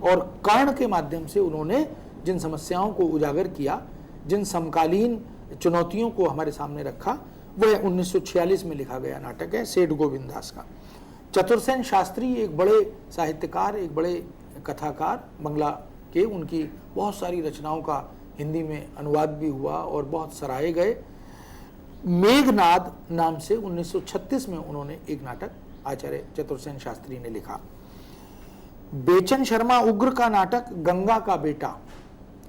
और कर्ण के माध्यम से उन्होंने जिन समस्याओं को उजागर किया, जिन समकालीन चुनौतियों को हमारे सामने रखा, वह 1946 में लिखा गया नाटक है सेठ गोविंद दास का। चतुरसेन शास्त्री एक बड़े साहित्यकार, एक बड़े कथाकार बंगला के, उनकी बहुत सारी रचनाओं का हिंदी में अनुवाद भी हुआ और बहुत सराहे गए। मेघनाद नाम से 1936 में उन्होंने एक नाटक आचार्य चतुरसेन शास्त्री ने लिखा। बेचन शर्मा उग्र का नाटक गंगा का बेटा,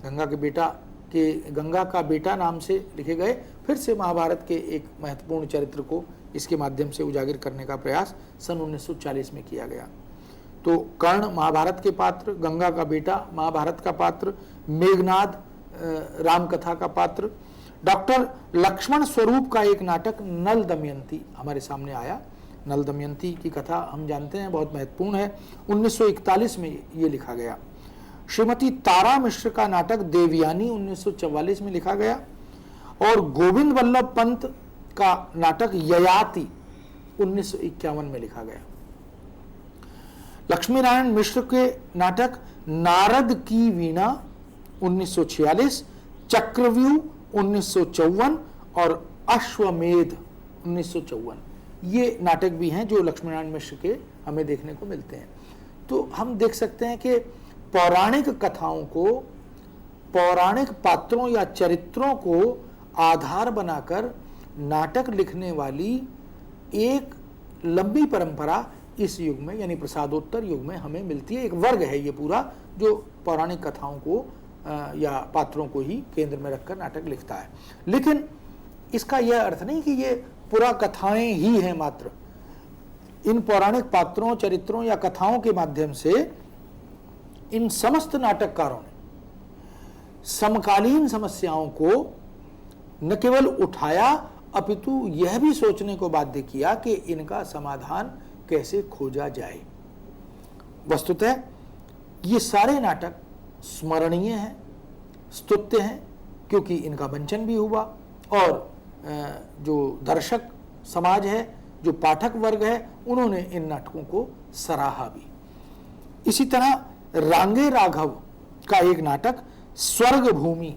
गंगा का बेटा नाम से लिखे गए। फिर से महाभारत के एक महत्वपूर्ण चरित्र को इसके माध्यम से उजागर करने का प्रयास सन 1940 में किया गया। तो कर्ण महाभारत के पात्र, गंगा का बेटा महाभारत का पात्र, मेघनाद रामकथा का पात्र। डॉक्टर लक्ष्मण स्वरूप का एक नाटक नल दमयंती हमारे सामने आया। नल दमयंती की कथा हम जानते हैं, बहुत महत्वपूर्ण है। 1941 में ये लिखा गया। श्रीमती तारा मिश्र का नाटक देवयानी 1944 में लिखा गया, और गोविंद वल्लभ पंत का नाटक ययाति 1951 में लिखा गया। लक्ष्मी नारायण मिश्र के नाटक नारद की वीणा 1946, चक्रव्यूह 1954 और अश्वमेध 1954, ये नाटक भी हैं जो लक्ष्मी नारायण मिश्र के हमें देखने को मिलते हैं। तो हम देख सकते हैं कि पौराणिक कथाओं को, पौराणिक पात्रों या चरित्रों को आधार बनाकर नाटक लिखने वाली एक लंबी परंपरा इस युग में, यानी प्रसादोत्तर युग में हमें मिलती है। एक वर्ग है ये पूरा जो पौराणिक कथाओं को या पात्रों को ही केंद्र में रखकर नाटक लिखता है। लेकिन इसका यह अर्थ नहीं कि ये पूरा कथाएं ही हैं मात्र। इन पौराणिक पात्रों, चरित्रों या कथाओं के माध्यम से इन समस्त नाटककारों ने समकालीन समस्याओं को न केवल उठाया, अपितु यह भी सोचने को बाध्य किया कि इनका समाधान कैसे खोजा जाए। वस्तुतः ये सारे नाटक स्मरणीय हैं, स्तुत्य हैं, क्योंकि इनका मंचन भी हुआ, और जो दर्शक समाज है, जो पाठक वर्ग है, उन्होंने इन नाटकों को सराहा भी। इसी तरह रांगे राघव का एक नाटक स्वर्ग भूमि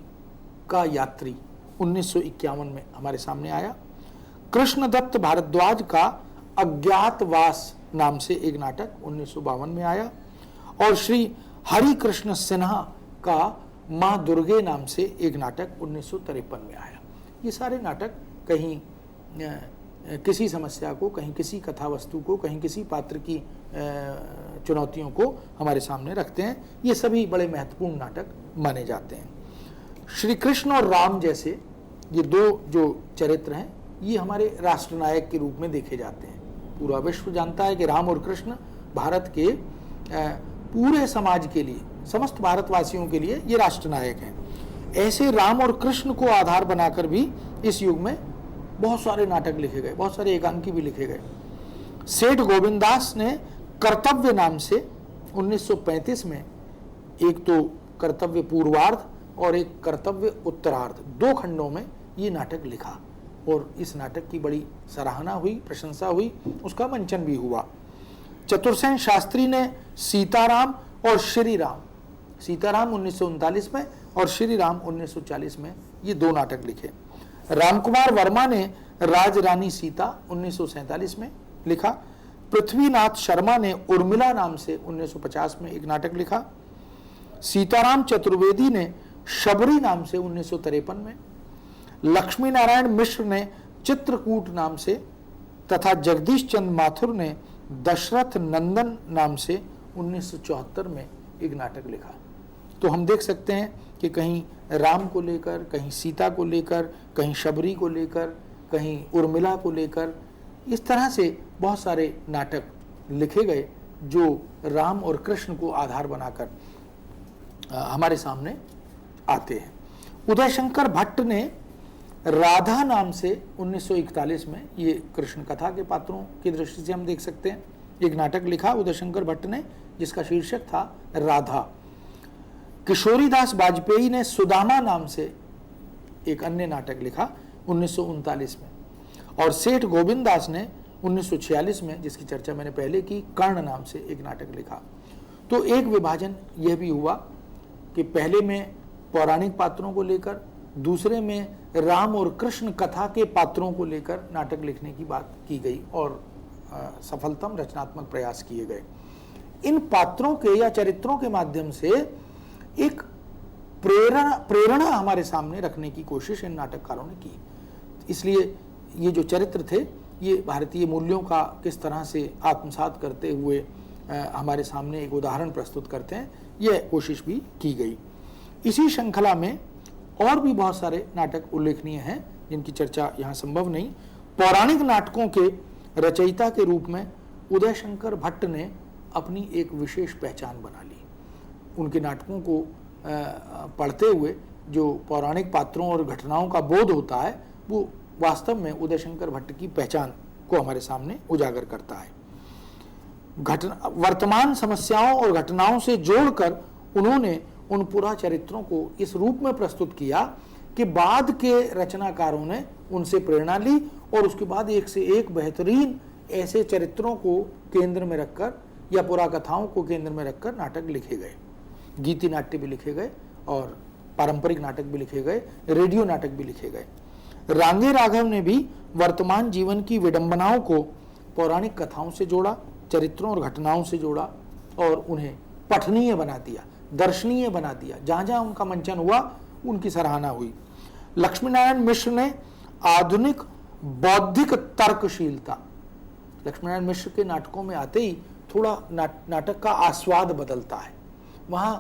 का यात्री 1951 में हमारे सामने आया। कृष्णदत्त भारद्वाज का अज्ञातवास नाम से एक नाटक 1952 में आया, और श्री हरि कृष्ण सिन्हा का माँ दुर्गे नाम से एक नाटक 1953 में आया। ये सारे नाटक कहीं किसी समस्या को, कहीं किसी कथा वस्तु को, कहीं किसी पात्र की चुनौतियों को हमारे सामने रखते हैं। ये सभी बड़े महत्वपूर्ण नाटक माने जाते हैं। श्री कृष्ण और राम जैसे ये दो जो चरित्र हैं, ये हमारे राष्ट्रनायक के रूप में देखे जाते हैं। पूरा विश्व जानता है कि राम और कृष्ण भारत के पूरे समाज के लिए, समस्त भारतवासियों के लिए ये राष्ट्रनायक हैं। ऐसे राम और कृष्ण को आधार बनाकर भी इस युग में बहुत सारे नाटक लिखे गए, बहुत सारे एकांकी भी लिखे गए। सेठ गोविंद दास ने कर्तव्य नाम से 1935 में एक तो कर्तव्य पूर्वार्ध और एक कर्तव्य उत्तरार्ध, दो खंडों में ये नाटक लिखा, और इस नाटक की बड़ी सराहना हुई, प्रशंसा हुई, उसका मंचन भी हुआ। चतुरसेन शास्त्री ने सीताराम और श्री राम, सीताराम 1939 में और श्री राम 1940 में, ये दो नाटक लिखे। रामकुमार वर्मा ने राज रानी सीता 1947 में लिखा। पृथ्वीनाथ शर्मा ने उर्मिला नाम से 1950 में एक नाटक लिखा। सीताराम चतुर्वेदी ने शबरी नाम से 1953 में, लक्ष्मी नारायण मिश्र ने चित्रकूट नाम से, तथा जगदीश चंद्र माथुर ने दशरथ नंदन नाम से 1974 में एक नाटक लिखा। तो हम देख सकते हैं कि कहीं राम को लेकर, कहीं सीता को लेकर, कहीं शबरी को लेकर, कहीं उर्मिला को लेकर, इस तरह से बहुत सारे नाटक लिखे गए जो राम और कृष्ण को आधार बनाकर हमारे सामने आते हैं। उदय शंकर भट्ट ने राधा नाम से 1941 में, ये कृष्ण कथा के पात्रों की दृष्टि से हम देख सकते हैं, एक नाटक लिखा उदय शंकर भट्ट ने, जिसका शीर्षक था राधा। किशोरीदास वाजपेयी ने सुदामा नाम से एक अन्य नाटक लिखा 1939 में, और सेठ गोविंद दास ने 1946 में, जिसकी चर्चा मैंने पहले की, कर्ण नाम से एक नाटक लिखा। तो एक विभाजन यह भी हुआ कि पहले में पौराणिक पात्रों को लेकर, दूसरे में राम और कृष्ण कथा के पात्रों को लेकर नाटक लिखने की बात की गई और सफलतम रचनात्मक प्रयास किए गए। इन पात्रों के या चरित्रों के माध्यम से एक प्रेरणा हमारे सामने रखने की कोशिश इन नाटककारों ने की। इसलिए ये जो चरित्र थे ये भारतीय मूल्यों का किस तरह से आत्मसात करते हुए हमारे सामने एक उदाहरण प्रस्तुत करते हैं, यह कोशिश भी की गई। इसी श्रृंखला में और भी बहुत सारे नाटक उल्लेखनीय हैं जिनकी चर्चा यहाँ संभव नहीं। पौराणिक नाटकों के रचयिता के रूप में उदय शंकर भट्ट ने अपनी एक विशेष पहचान बना ली। उनके नाटकों को पढ़ते हुए जो पौराणिक पात्रों और घटनाओं का बोध होता है वो वास्तव में उदय शंकर भट्ट की पहचान को हमारे सामने उजागर करता है। वर्तमान समस्याओं और घटनाओं से जोड़कर उन्होंने उन पुरा चरित्रों को इस रूप में प्रस्तुत किया कि बाद के रचनाकारों ने उनसे प्रेरणा ली और उसके बाद एक से एक बेहतरीन ऐसे चरित्रों को केंद्र में रखकर या पुरा कथाओं को केंद्र में रखकर नाटक लिखे गए। गीति नाट्य भी लिखे गए और पारंपरिक नाटक भी लिखे गए, रेडियो नाटक भी लिखे गए। रांगे राघव ने भी वर्तमान जीवन की विडंबनाओं को पौराणिक कथाओं से जोड़ा, चरित्रों और घटनाओं से जोड़ा और उन्हें पठनीय बना दिया, दर्शनीय बना दिया। जहां जहां उनका मंचन हुआ उनकी सराहना हुई। लक्ष्मीनारायण मिश्र ने आधुनिक बौद्धिक तर्कशीलता, लक्ष्मीनारायण मिश्र के नाटकों में आते ही थोड़ा नाटक का आस्वाद बदलता है, वहां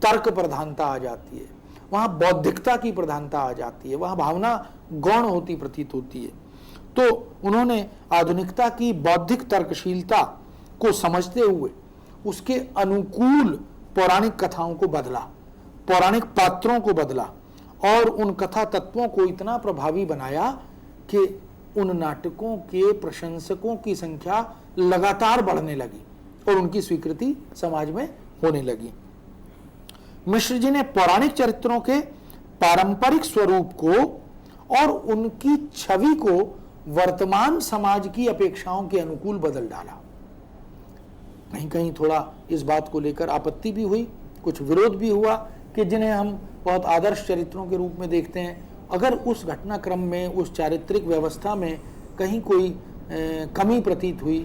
तर्क प्रधानता आ जाती है, वहां बौद्धिकता की प्रधानता आ जाती है, वहां भावना गौण होती प्रतीत होती है। तो उन्होंने आधुनिकता की बौद्धिक तर्कशीलता को समझते हुए उसके अनुकूल पौराणिक कथाओं को बदला, पौराणिक पात्रों को बदला और उन कथा तत्वों को इतना प्रभावी बनाया कि उन नाटकों के प्रशंसकों की संख्या लगातार बढ़ने लगी और उनकी स्वीकृति समाज में होने लगी। मिश्र जी ने पौराणिक चरित्रों के पारंपरिक स्वरूप को और उनकी छवि को वर्तमान समाज की अपेक्षाओं के अनुकूल बदल डाला। कहीं कहीं थोड़ा इस बात को लेकर आपत्ति भी हुई, कुछ विरोध भी हुआ कि जिन्हें हम बहुत आदर्श चरित्रों के रूप में देखते हैं, अगर उस घटनाक्रम में, उस चारित्रिक व्यवस्था में कहीं कोई कमी प्रतीत हुई,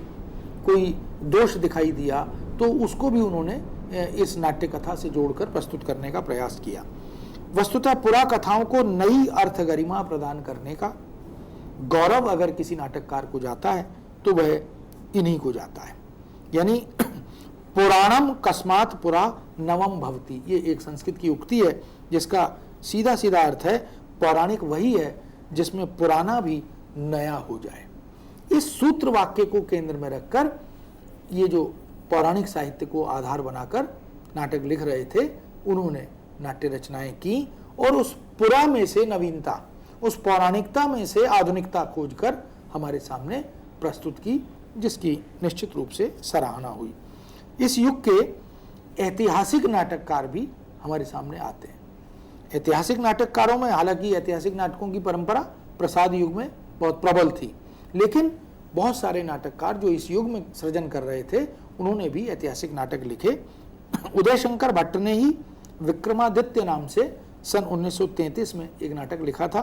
कोई दोष दिखाई दिया, तो उसको भी उन्होंने इस नाट्य कथा से जोड़कर प्रस्तुत करने का प्रयास किया। वस्तुतः पुरा कथाओं को नई अर्थ गरिमा प्रदान करने का गौरव अगर किसी नाटककार को जाता है तो वह इन्हीं को जाता है। यानी पुराणम कस्मात् पुरा नवम भवति, ये एक संस्कृत की उक्ति है जिसका सीधा सीधा अर्थ है पौराणिक वही है जिसमें पुराना भी नया हो जाए। इस सूत्र वाक्य को केंद्र में रखकर ये जो पौराणिक साहित्य को आधार बनाकर नाटक लिख रहे थे, उन्होंने नाट्य रचनाएं की और उस पुरा में से नवीनता, उस पौराणिकता में से आधुनिकता खोजकर हमारे सामने प्रस्तुत की, जिसकी निश्चित रूप से सराहना हुई। इस युग के ऐतिहासिक नाटककार भी हमारे सामने आते हैं। ऐतिहासिक नाटककारों में, हालांकि ऐतिहासिक नाटकों की परंपरा प्रसाद युग में बहुत प्रबल थी, लेकिन बहुत सारे नाटककार जो इस युग में सृजन कर रहे थे उन्होंने भी ऐतिहासिक नाटक लिखे। उदय शंकर भट्ट ने ही विक्रमादित्य नाम से सन 1933 में एक नाटक लिखा था।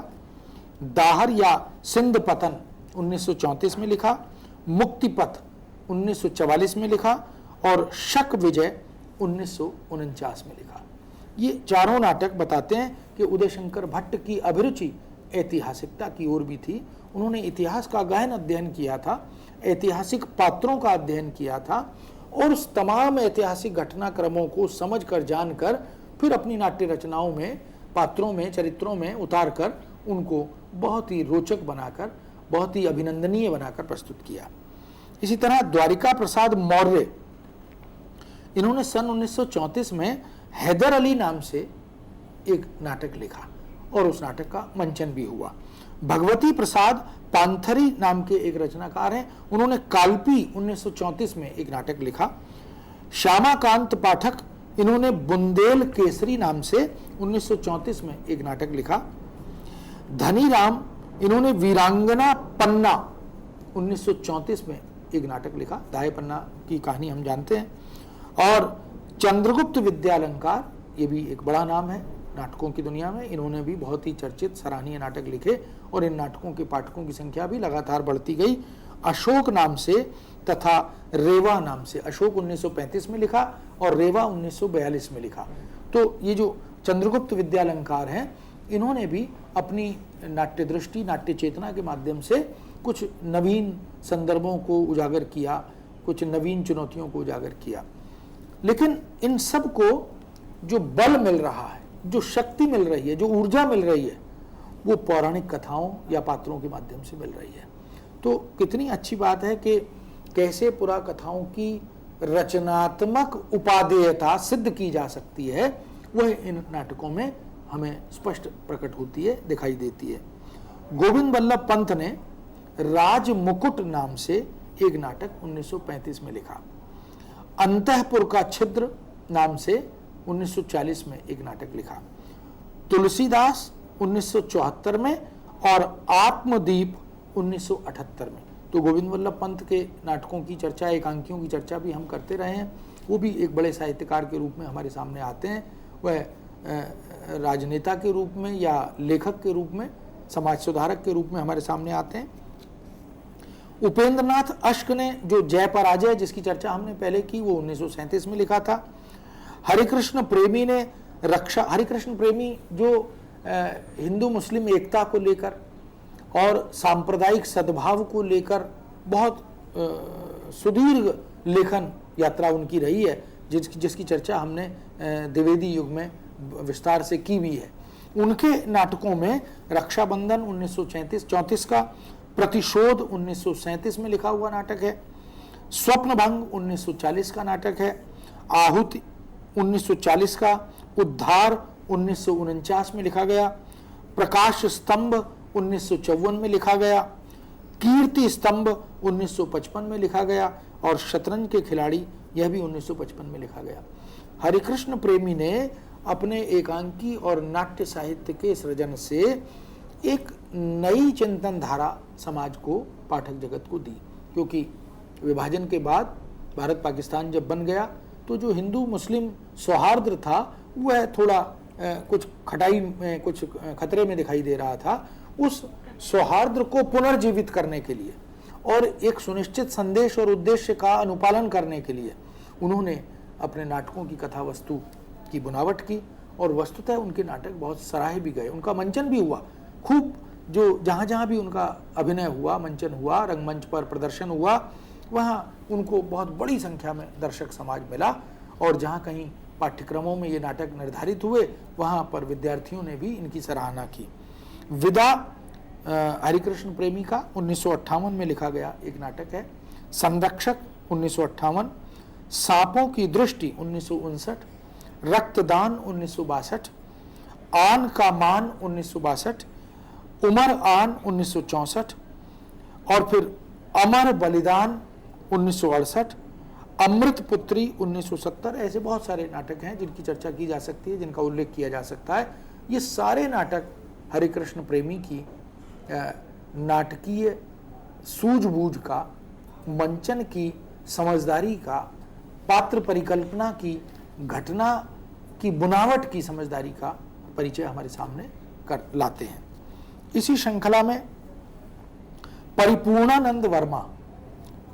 दाहर या सिंध पतन 1934 में लिखा, मुक्तिपथ 1944 में लिखा और शक विजय 1949 में लिखा। ये चारों नाटक बताते हैं कि उदय शंकर भट्ट की अभिरुचि ऐतिहासिकता की ओर भी थी। उन्होंने इतिहास का गहन अध्ययन किया था, ऐतिहासिक पात्रों का अध्ययन किया था और उस तमाम ऐतिहासिक घटनाक्रमों को समझकर, जानकर फिर अपनी नाट्य रचनाओं में, पात्रों में, चरित्रों में उतारकर उनको बहुत ही रोचक बनाकर, बहुत ही अभिनंदनीय बनाकर प्रस्तुत किया। इसी तरह द्वारिका प्रसाद मौर्य, इन्होंने सन 1934 में हैदर अली नाम से एक नाटक लिखा और उस नाटक का मंचन भी हुआ। भगवती प्रसाद पांथरी नाम के एक रचनाकार हैं, उन्होंने काल्पी 1934 में एक नाटक लिखा। श्यामाकांत पाठक, इन्होंने बुंदेल केसरी नाम से 1934 में एक नाटक लिखा। धनीराम, इन्होंने वीरांगना पन्ना 1934 में एक नाटक लिखा। दाए पन्ना की कहानी हम जानते हैं। और चंद्रगुप्त विद्यालंकार, ये भी एक बड़ा नाम है नाटकों की दुनिया में। इन्होंने भी बहुत ही चर्चित सराहनीय नाटक लिखे और इन नाटकों के पाठकों की संख्या भी लगातार बढ़ती गई। अशोक नाम से तथा रेवा नाम से, अशोक 1935 में लिखा और रेवा 1942 में लिखा। तो ये जो चंद्रगुप्त विद्यालंकार हैं, इन्होंने भी अपनी नाट्य दृष्टि, नाट्य चेतना के माध्यम से कुछ नवीन संदर्भों को उजागर किया, कुछ नवीन चुनौतियों को उजागर किया। लेकिन इन सब को जो बल मिल रहा है, जो शक्ति मिल रही है, जो ऊर्जा मिल रही है, वो पौराणिक कथाओं या पात्रों के माध्यम से मिल रही है। तो कितनी अच्छी बात है कि कैसे पुरा कथाओं की रचनात्मक उपादेयता सिद्ध की जा सकती है, वह इन नाटकों में हमें स्पष्ट प्रकट होती है, दिखाई देती है। गोविंद वल्लभ पंत ने राज मुकुट नाम से एक नाटक 1935 में लिखा। अंतःपुर का छिद्र नाम से 1940 में एक नाटक लिखा। तुलसीदास 1974 में और आत्मदीप 1978 में। तो गोविंद वल्लभ पंत के नाटकों की चर्चा, एकांकियों की चर्चा भी हम करते रहे हैं। वो भी एक बड़े साहित्यकार के रूप में हमारे सामने आते हैं। वह राजनेता के रूप में या लेखक के रूप में, समाज सुधारक के रूप में हमारे सामने आते हैं। उपेंद्रनाथ अश्क ने जो जय पराजय, जिसकी चर्चा हमने पहले की, वो 1937 में लिखा था। हरिकृष्ण प्रेमी ने रक्षा, हरिकृष्ण प्रेमी जो हिंदू मुस्लिम एकता को लेकर और सांप्रदायिक सद्भाव को लेकर बहुत सुदीर्घ लेखन यात्रा उनकी रही है, जिसकी चर्चा हमने द्विवेदी युग में विस्तार से की भी है। उनके नाटकों में रक्षाबंधन 1934 का, प्रतिशोध 1937 में लिखा हुआ नाटक है, स्वप्नभंग 1940 का नाटक है, आहुति 1940 का, उद्धार 1949 में लिखा गया, प्रकाश स्तंभ 1954 में लिखा गया, कीर्ति स्तंभ 1955 में लिखा गया और शतरंज के खिलाड़ी, यह भी 1955 में लिखा गया। हरिकृष्ण प्रेमी ने अपने एकांकी और नाट्य साहित्य के सृजन से एक नई चिंतन धारा समाज को, पाठक जगत को दी। क्योंकि विभाजन के बाद भारत पाकिस्तान जब बन गया तो जो हिंदू मुस्लिम सौहार्द था वह थोड़ा कुछ खटाई में, कुछ खतरे में दिखाई दे रहा था। उस सौहार्द को पुनर्जीवित करने के लिए और एक सुनिश्चित संदेश और उद्देश्य का अनुपालन करने के लिए उन्होंने अपने नाटकों की कथा वस्तु की बुनावट की और वस्तुतः उनके नाटक बहुत सराहे भी गए। उनका मंचन भी हुआ खूब, जो जहाँ जहाँ भी उनका अभिनय हुआ, मंचन हुआ, रंगमंच पर प्रदर्शन हुआ, वहाँ उनको बहुत बड़ी संख्या में दर्शक समाज मिला। और जहाँ कहीं पाठ्यक्रमों में ये नाटक निर्धारित हुए, वहाँ पर विद्यार्थियों ने भी इनकी सराहना की। विदा हरिकृष्ण प्रेमी का 1958 में लिखा गया एक नाटक है। संरक्षक 1958, सांपों की दृष्टि 1959, रक्तदान 1962, आन का मान 1962, उमर आन 1964 और फिर अमर बलिदान 1968, अमृत पुत्री 1970। ऐसे बहुत सारे नाटक हैं जिनकी चर्चा की जा सकती है, जिनका उल्लेख किया जा सकता है। ये सारे नाटक हरिकृष्ण प्रेमी की नाटकीय सूझबूझ का, मंचन की समझदारी का, पात्र परिकल्पना की, घटना की बुनावट की समझदारी का परिचय हमारे सामने कर लाते हैं। इसी श्रृंखला में परिपूर्णानंद वर्मा,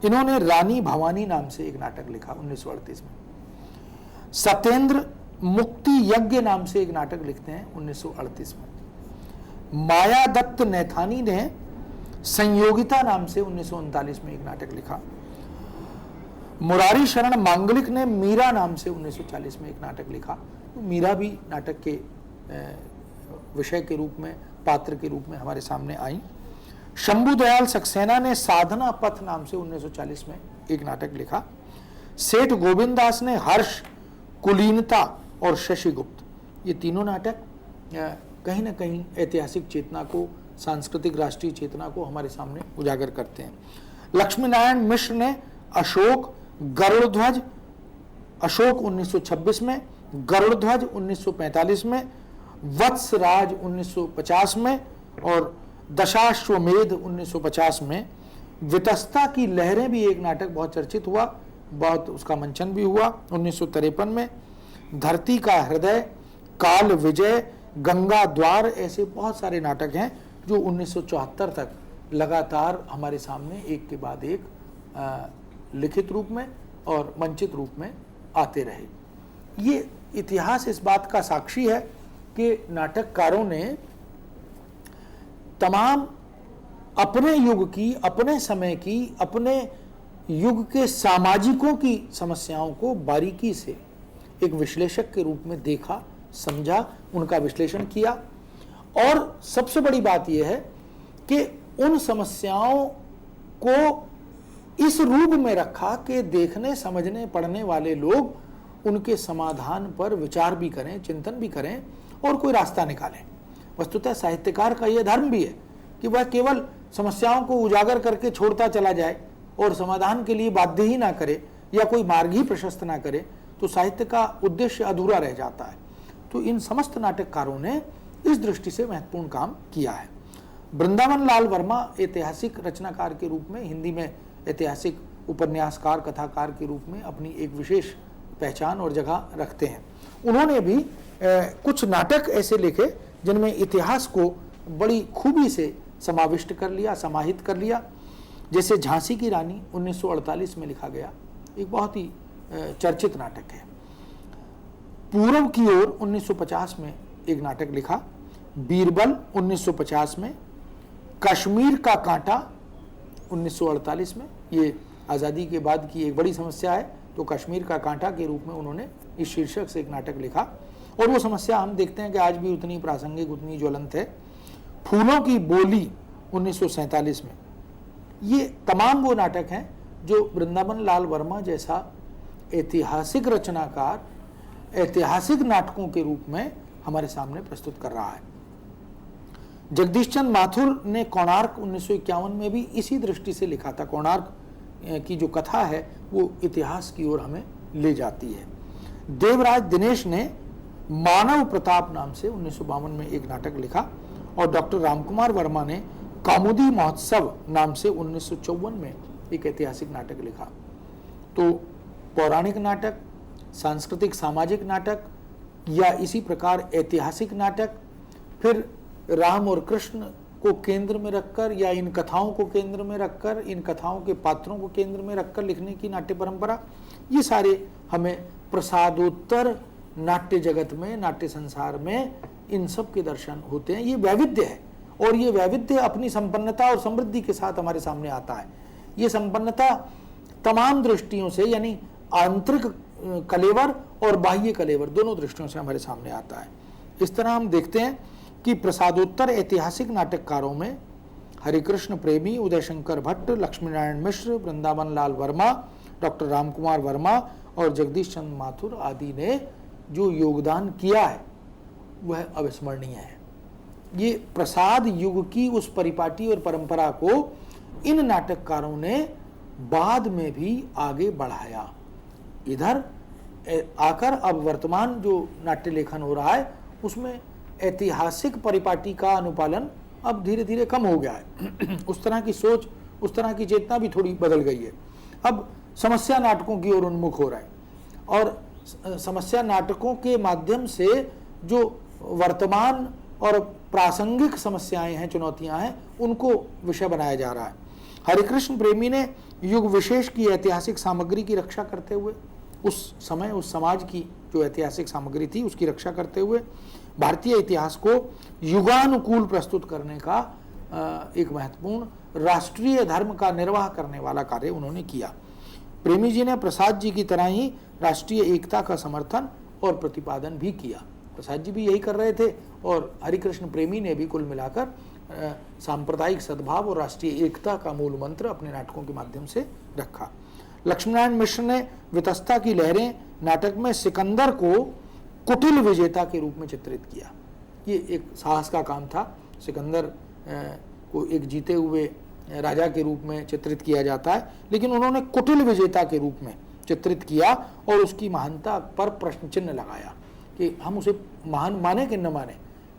इन्होंने रानी भवानी नाम से एक नाटक लिखा 1938 में। सत्येंद्र मुक्ति यज्ञ नाम से एक नाटक लिखते हैं 1938 में। माया दत्त नैथानी ने संयोगिता नाम से 1939 में एक नाटक लिखा। मुरारी शरण मांगलिक ने मीरा नाम से 1940 में एक नाटक लिखा। तो मीरा भी नाटक के विषय के रूप में, पात्र के रूप में हमारे सामने आई। शंभु दयाल सक्सेना ने साधना पथ नाम से 1940 में एक नाटक लिखा। सेठ गोविंद दास ने हर्ष, कुलीनता और शशिगुप्त, ये तीनों नाटक कहीं ना कहीं ऐतिहासिक चेतना को, सांस्कृतिक राष्ट्रीय चेतना को हमारे सामने उजागर करते हैं। लक्ष्मी नारायण मिश्र ने अशोक, गरुड़ध्वज, अशोक 1926 में, गरुड़ध्वज 1945 में, वत्सराज 1950 में और दशाश्वमेध 1950 में, वितस्ता की लहरें भी एक नाटक बहुत चर्चित हुआ, बहुत उसका मंचन भी हुआ 1953 में, धरती का हृदय, काल विजय, गंगा द्वार, ऐसे बहुत सारे नाटक हैं जो 1974 तक लगातार हमारे सामने एक के बाद एक लिखित रूप में और मंचित रूप में आते रहे। ये इतिहास इस बात का साक्षी है कि नाटककारों ने तमाम अपने युग की, अपने समय की, अपने युग के सामाजिकों की समस्याओं को बारीकी से एक विश्लेषक के रूप में देखा, समझा, उनका विश्लेषण किया। और सबसे बड़ी बात यह है कि उन समस्याओं को इस रूप में रखा कि देखने, समझने, पढ़ने वाले लोग उनके समाधान पर विचार भी करें, चिंतन भी करें और कोई रास्ता निकालें। वस्तुतः साहित्यकार का यह धर्म भी है कि वह केवल समस्याओं को उजागर करके छोड़ता चला जाए और समाधान के लिए बाध्य ही ना करे या कोई मार्ग ही प्रशस्त ना करे, तो साहित्य का उद्देश्य अधूरा रह जाता है। तो इन समस्त नाटककारों ने इस दृष्टि से महत्वपूर्ण काम किया है। वृंदावन लाल वर्मा ऐतिहासिक रचनाकार के रूप में, हिंदी में ऐतिहासिक उपन्यासकार, कथाकार के रूप में अपनी एक विशेष पहचान और जगह रखते हैं। उन्होंने भी कुछ नाटक ऐसे लिखे जिनमें इतिहास को बड़ी खूबी से समाविष्ट कर लिया, समाहित कर लिया। जैसे झांसी की रानी 1948 में लिखा गया, एक बहुत ही चर्चित नाटक है। पूर्व की ओर 1950 में एक नाटक लिखा, बीरबल 1950 में, कश्मीर का कांटा 1948 में। ये आज़ादी के बाद की एक बड़ी समस्या है, तो कश्मीर का कांटा के रूप में उन्होंने इस शीर्षक से एक नाटक लिखा और वो समस्या हम देखते हैं कि आज भी उतनी प्रासंगिक, उतनी ज्वलंत है। फूलों की बोली 1947 में। ये तमाम वो नाटक हैं जो वृंदावन लाल वर्मा जैसा ऐतिहासिक रचनाकार ऐतिहासिक नाटकों के रूप में हमारे सामने प्रस्तुत कर रहा है। जगदीश चंद्र माथुर ने कोणार्क 1951 में भी इसी दृष्टि से लिखा था। कोणार्क की जो कथा है वो इतिहास की ओर हमें ले जाती है। देवराज दिनेश ने मानव प्रताप नाम से 1952 में एक नाटक लिखा और डॉक्टर रामकुमार वर्मा ने कौमुदी महोत्सव नाम से 1954 में एक ऐतिहासिक नाटक लिखा। तो पौराणिक नाटक, सांस्कृतिक सामाजिक नाटक या इसी प्रकार ऐतिहासिक नाटक, फिर राम और कृष्ण को केंद्र में रखकर या इन कथाओं को केंद्र में रखकर, इन कथाओं के पात्रों को केंद्र में रखकर लिखने की नाट्य परंपरा, ये सारे हमें प्रसादोत्तर नाट्य जगत में, नाट्य संसार में इन सब के दर्शन होते हैं। ये वैविध्य है और ये वैविध्य अपनी संपन्नता और समृद्धि के साथ हमारे सामने आता है। ये संपन्नता तमाम दृष्टियों से, यानी आंतरिक कलेवर और बाह्य कलेवर, दोनों दृष्टियों से हमारे सामने आता है। इस तरह हम देखते हैं कि प्रसादोत्तर ऐतिहासिक नाटककारों में हरिकृष्ण प्रेमी, उदय शंकर भट्ट, लक्ष्मी नारायण मिश्र, वृंदावन लाल वर्मा, डॉक्टर रामकुमार वर्मा और जगदीश चंद्र माथुर आदि ने जो योगदान किया है वह अविस्मरणीय है। ये प्रसाद युग की उस परिपाटी और परंपरा को इन नाटककारों ने बाद में भी आगे बढ़ाया। इधर आकर अब वर्तमान जो नाट्य लेखन हो रहा है उसमें ऐतिहासिक परिपाटी का अनुपालन अब धीरे धीरे कम हो गया है। उस तरह की सोच, उस तरह की चेतना भी थोड़ी बदल गई है। अब समस्या नाटकों की ओर उन्मुख हो रहा है और समस्या नाटकों के माध्यम से जो वर्तमान और प्रासंगिक समस्याएं हैं, चुनौतियां हैं, उनको विषय बनाया जा रहा है। हरिकृष्ण प्रेमी ने युग विशेष की ऐतिहासिक सामग्री की रक्षा करते हुए, उस समय उस समाज की जो ऐतिहासिक सामग्री थी उसकी रक्षा करते हुए भारतीय इतिहास को युगानुकूल प्रस्तुत करने का एक महत्वपूर्ण राष्ट्रीय धर्म का निर्वाह करने वाला कार्य उन्होंने किया। प्रेमी जी ने प्रसाद जी की तरह ही राष्ट्रीय एकता का समर्थन और प्रतिपादन भी किया। प्रसाद जी भी यही कर रहे थे और हरिकृष्ण प्रेमी ने भी कुल मिलाकर सांप्रदायिक सद्भाव और राष्ट्रीय एकता का मूल मंत्र अपने नाटकों के माध्यम से रखा। लक्ष्मीनारायण मिश्र ने वितस्ता की लहरें नाटक में सिकंदर को कुटिल विजेता के रूप में चित्रित किया। ये एक साहस का काम था। सिकंदर को एक जीते हुए राजा के रूप में चित्रित किया जाता है, लेकिन उन्होंने कुटिल विजेता के रूप में चित्रित किया और उसकी महानता पर प्रश्न चिन्ह लगाया कि हम उसे महान माने कि न माने,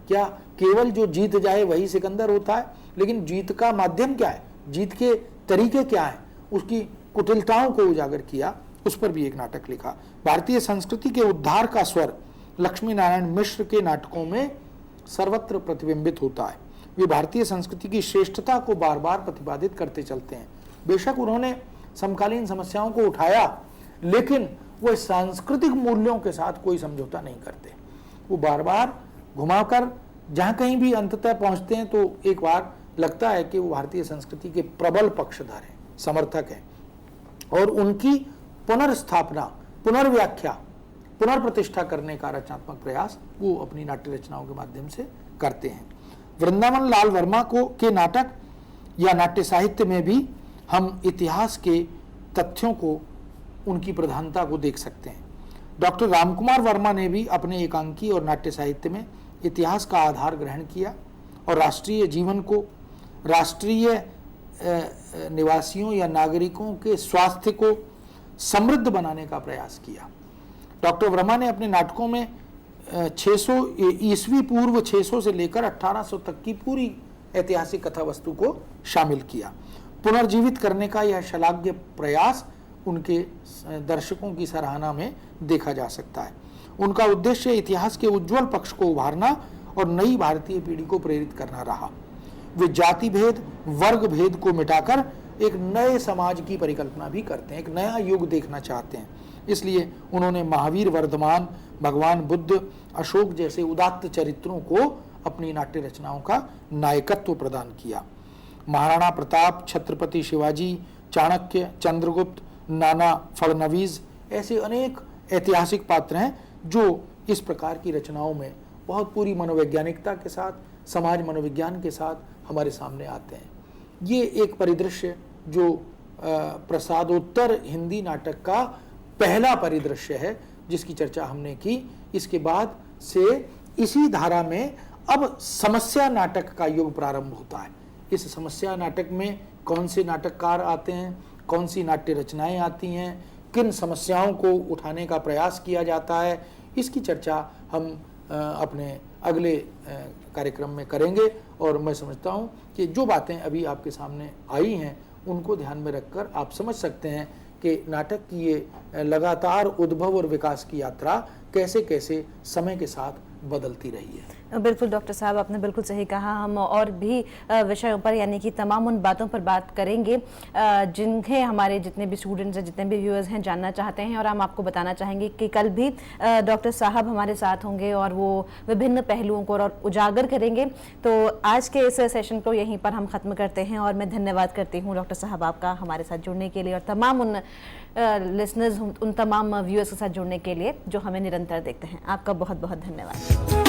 क्या केवल जो जीत जाए वही सिकंदर होता है? लेकिन जीत का माध्यम क्या है, जीत के तरीके क्या है, उसकी कुटिलताओं को उजागर किया, उस पर भी एक नाटक लिखा। भारतीय संस्कृति के उद्धार का स्वर लक्ष्मी नारायण मिश्र के नाटकों में सर्वत्र प्रतिबिंबित होता है। वे भारतीय संस्कृति की श्रेष्ठता को बार बार प्रतिपादित करते चलते हैं। बेशक उन्होंने समकालीन समस्याओं को उठाया, लेकिन वह सांस्कृतिक मूल्यों के साथ कोई समझौता नहीं करते। वो बार बार घुमाकर जहाँ कहीं भी अंततः पहुँचते हैं तो एक बार लगता है कि वो भारतीय संस्कृति के प्रबल पक्षधर हैं, समर्थक हैं, और उनकी पुनर्स्थापना, पुनर्व्याख्या, पुनर्प्रतिष्ठा करने का रचनात्मक प्रयास वो अपनी नाट्य रचनाओं के माध्यम से करते हैं। वृंदावन लाल वर्मा के नाटक या नाट्य साहित्य में भी हम इतिहास के तथ्यों को, उनकी प्रधानता को देख सकते हैं। डॉक्टर रामकुमार वर्मा ने भी अपने एकांकी और नाट्य साहित्य में इतिहास का आधार ग्रहण किया और राष्ट्रीय जीवन को, राष्ट्रीय निवासियों या नागरिकों के स्वास्थ्य को समृद्ध बनाने का प्रयास किया। डॉक्टर वर्मा ने अपने नाटकों में 600 ईस्वी पूर्व 600 से लेकर 1800 तक की पूरी ऐतिहासिक कथा वस्तु को शामिल किया। पुनर्जीवित करने का यह श्लाघ्य प्रयास उनके दर्शकों की सराहना में देखा जा सकता है। उनका उद्देश्य इतिहास के उज्जवल पक्ष को उभारना और नई भारतीय पीढ़ी को प्रेरित करना रहा। वे जाति भेद, वर्ग भेद को मिटाकर एक नए समाज की परिकल्पना भी करते हैं, एक नया युग देखना चाहते हैं। इसलिए उन्होंने महावीर, वर्धमान, भगवान बुद्ध, अशोक जैसे उदात्त चरित्रों को अपनी नाट्य रचनाओं का नायकत्व प्रदान किया। महाराणा प्रताप, छत्रपति शिवाजी, चाणक्य, चंद्रगुप्त, नाना फडणवीस ऐसे अनेक ऐतिहासिक पात्र हैं जो इस प्रकार की रचनाओं में बहुत पूरी मनोवैज्ञानिकता के साथ, समाज मनोविज्ञान के साथ हमारे सामने आते हैं। ये एक परिदृश्य जो प्रसादोत्तर हिंदी नाटक का पहला परिदृश्य है जिसकी चर्चा हमने की। इसके बाद से इसी धारा में अब समस्या नाटक का युग प्रारंभ होता है। इस समस्या नाटक में कौन से नाटककार आते हैं, कौन सी नाट्य रचनाएं आती हैं, किन समस्याओं को उठाने का प्रयास किया जाता है, इसकी चर्चा हम अपने अगले कार्यक्रम में करेंगे। और मैं समझता हूँ कि जो बातें अभी आपके सामने आई हैं उनको ध्यान में रखकर आप समझ सकते हैं कि नाटक की ये लगातार उद्भव और विकास की यात्रा कैसे कैसे समय के साथ बदलती रही है। बिल्कुल डॉक्टर साहब, आपने बिल्कुल सही कहा। हम और भी विषयों पर यानी कि तमाम उन बातों पर बात करेंगे जिन्हें हमारे जितने भी स्टूडेंट्स हैं, जितने भी व्यूअर्स हैं जानना चाहते हैं। और हम आपको बताना चाहेंगे कि कल भी डॉक्टर साहब हमारे साथ होंगे और वो विभिन्न पहलुओं को और उजागर करेंगे। तो आज के इस सेशन को यहीं पर हम ख़त्म करते हैं और मैं धन्यवाद करती हूँ डॉक्टर साहब आपका हमारे साथ जुड़ने के लिए और तमाम उन लिसनर्स, उन तमाम व्यूअर्स के साथ जुड़ने के लिए जो हमें निरंतर देखते हैं। आपका बहुत बहुत धन्यवाद।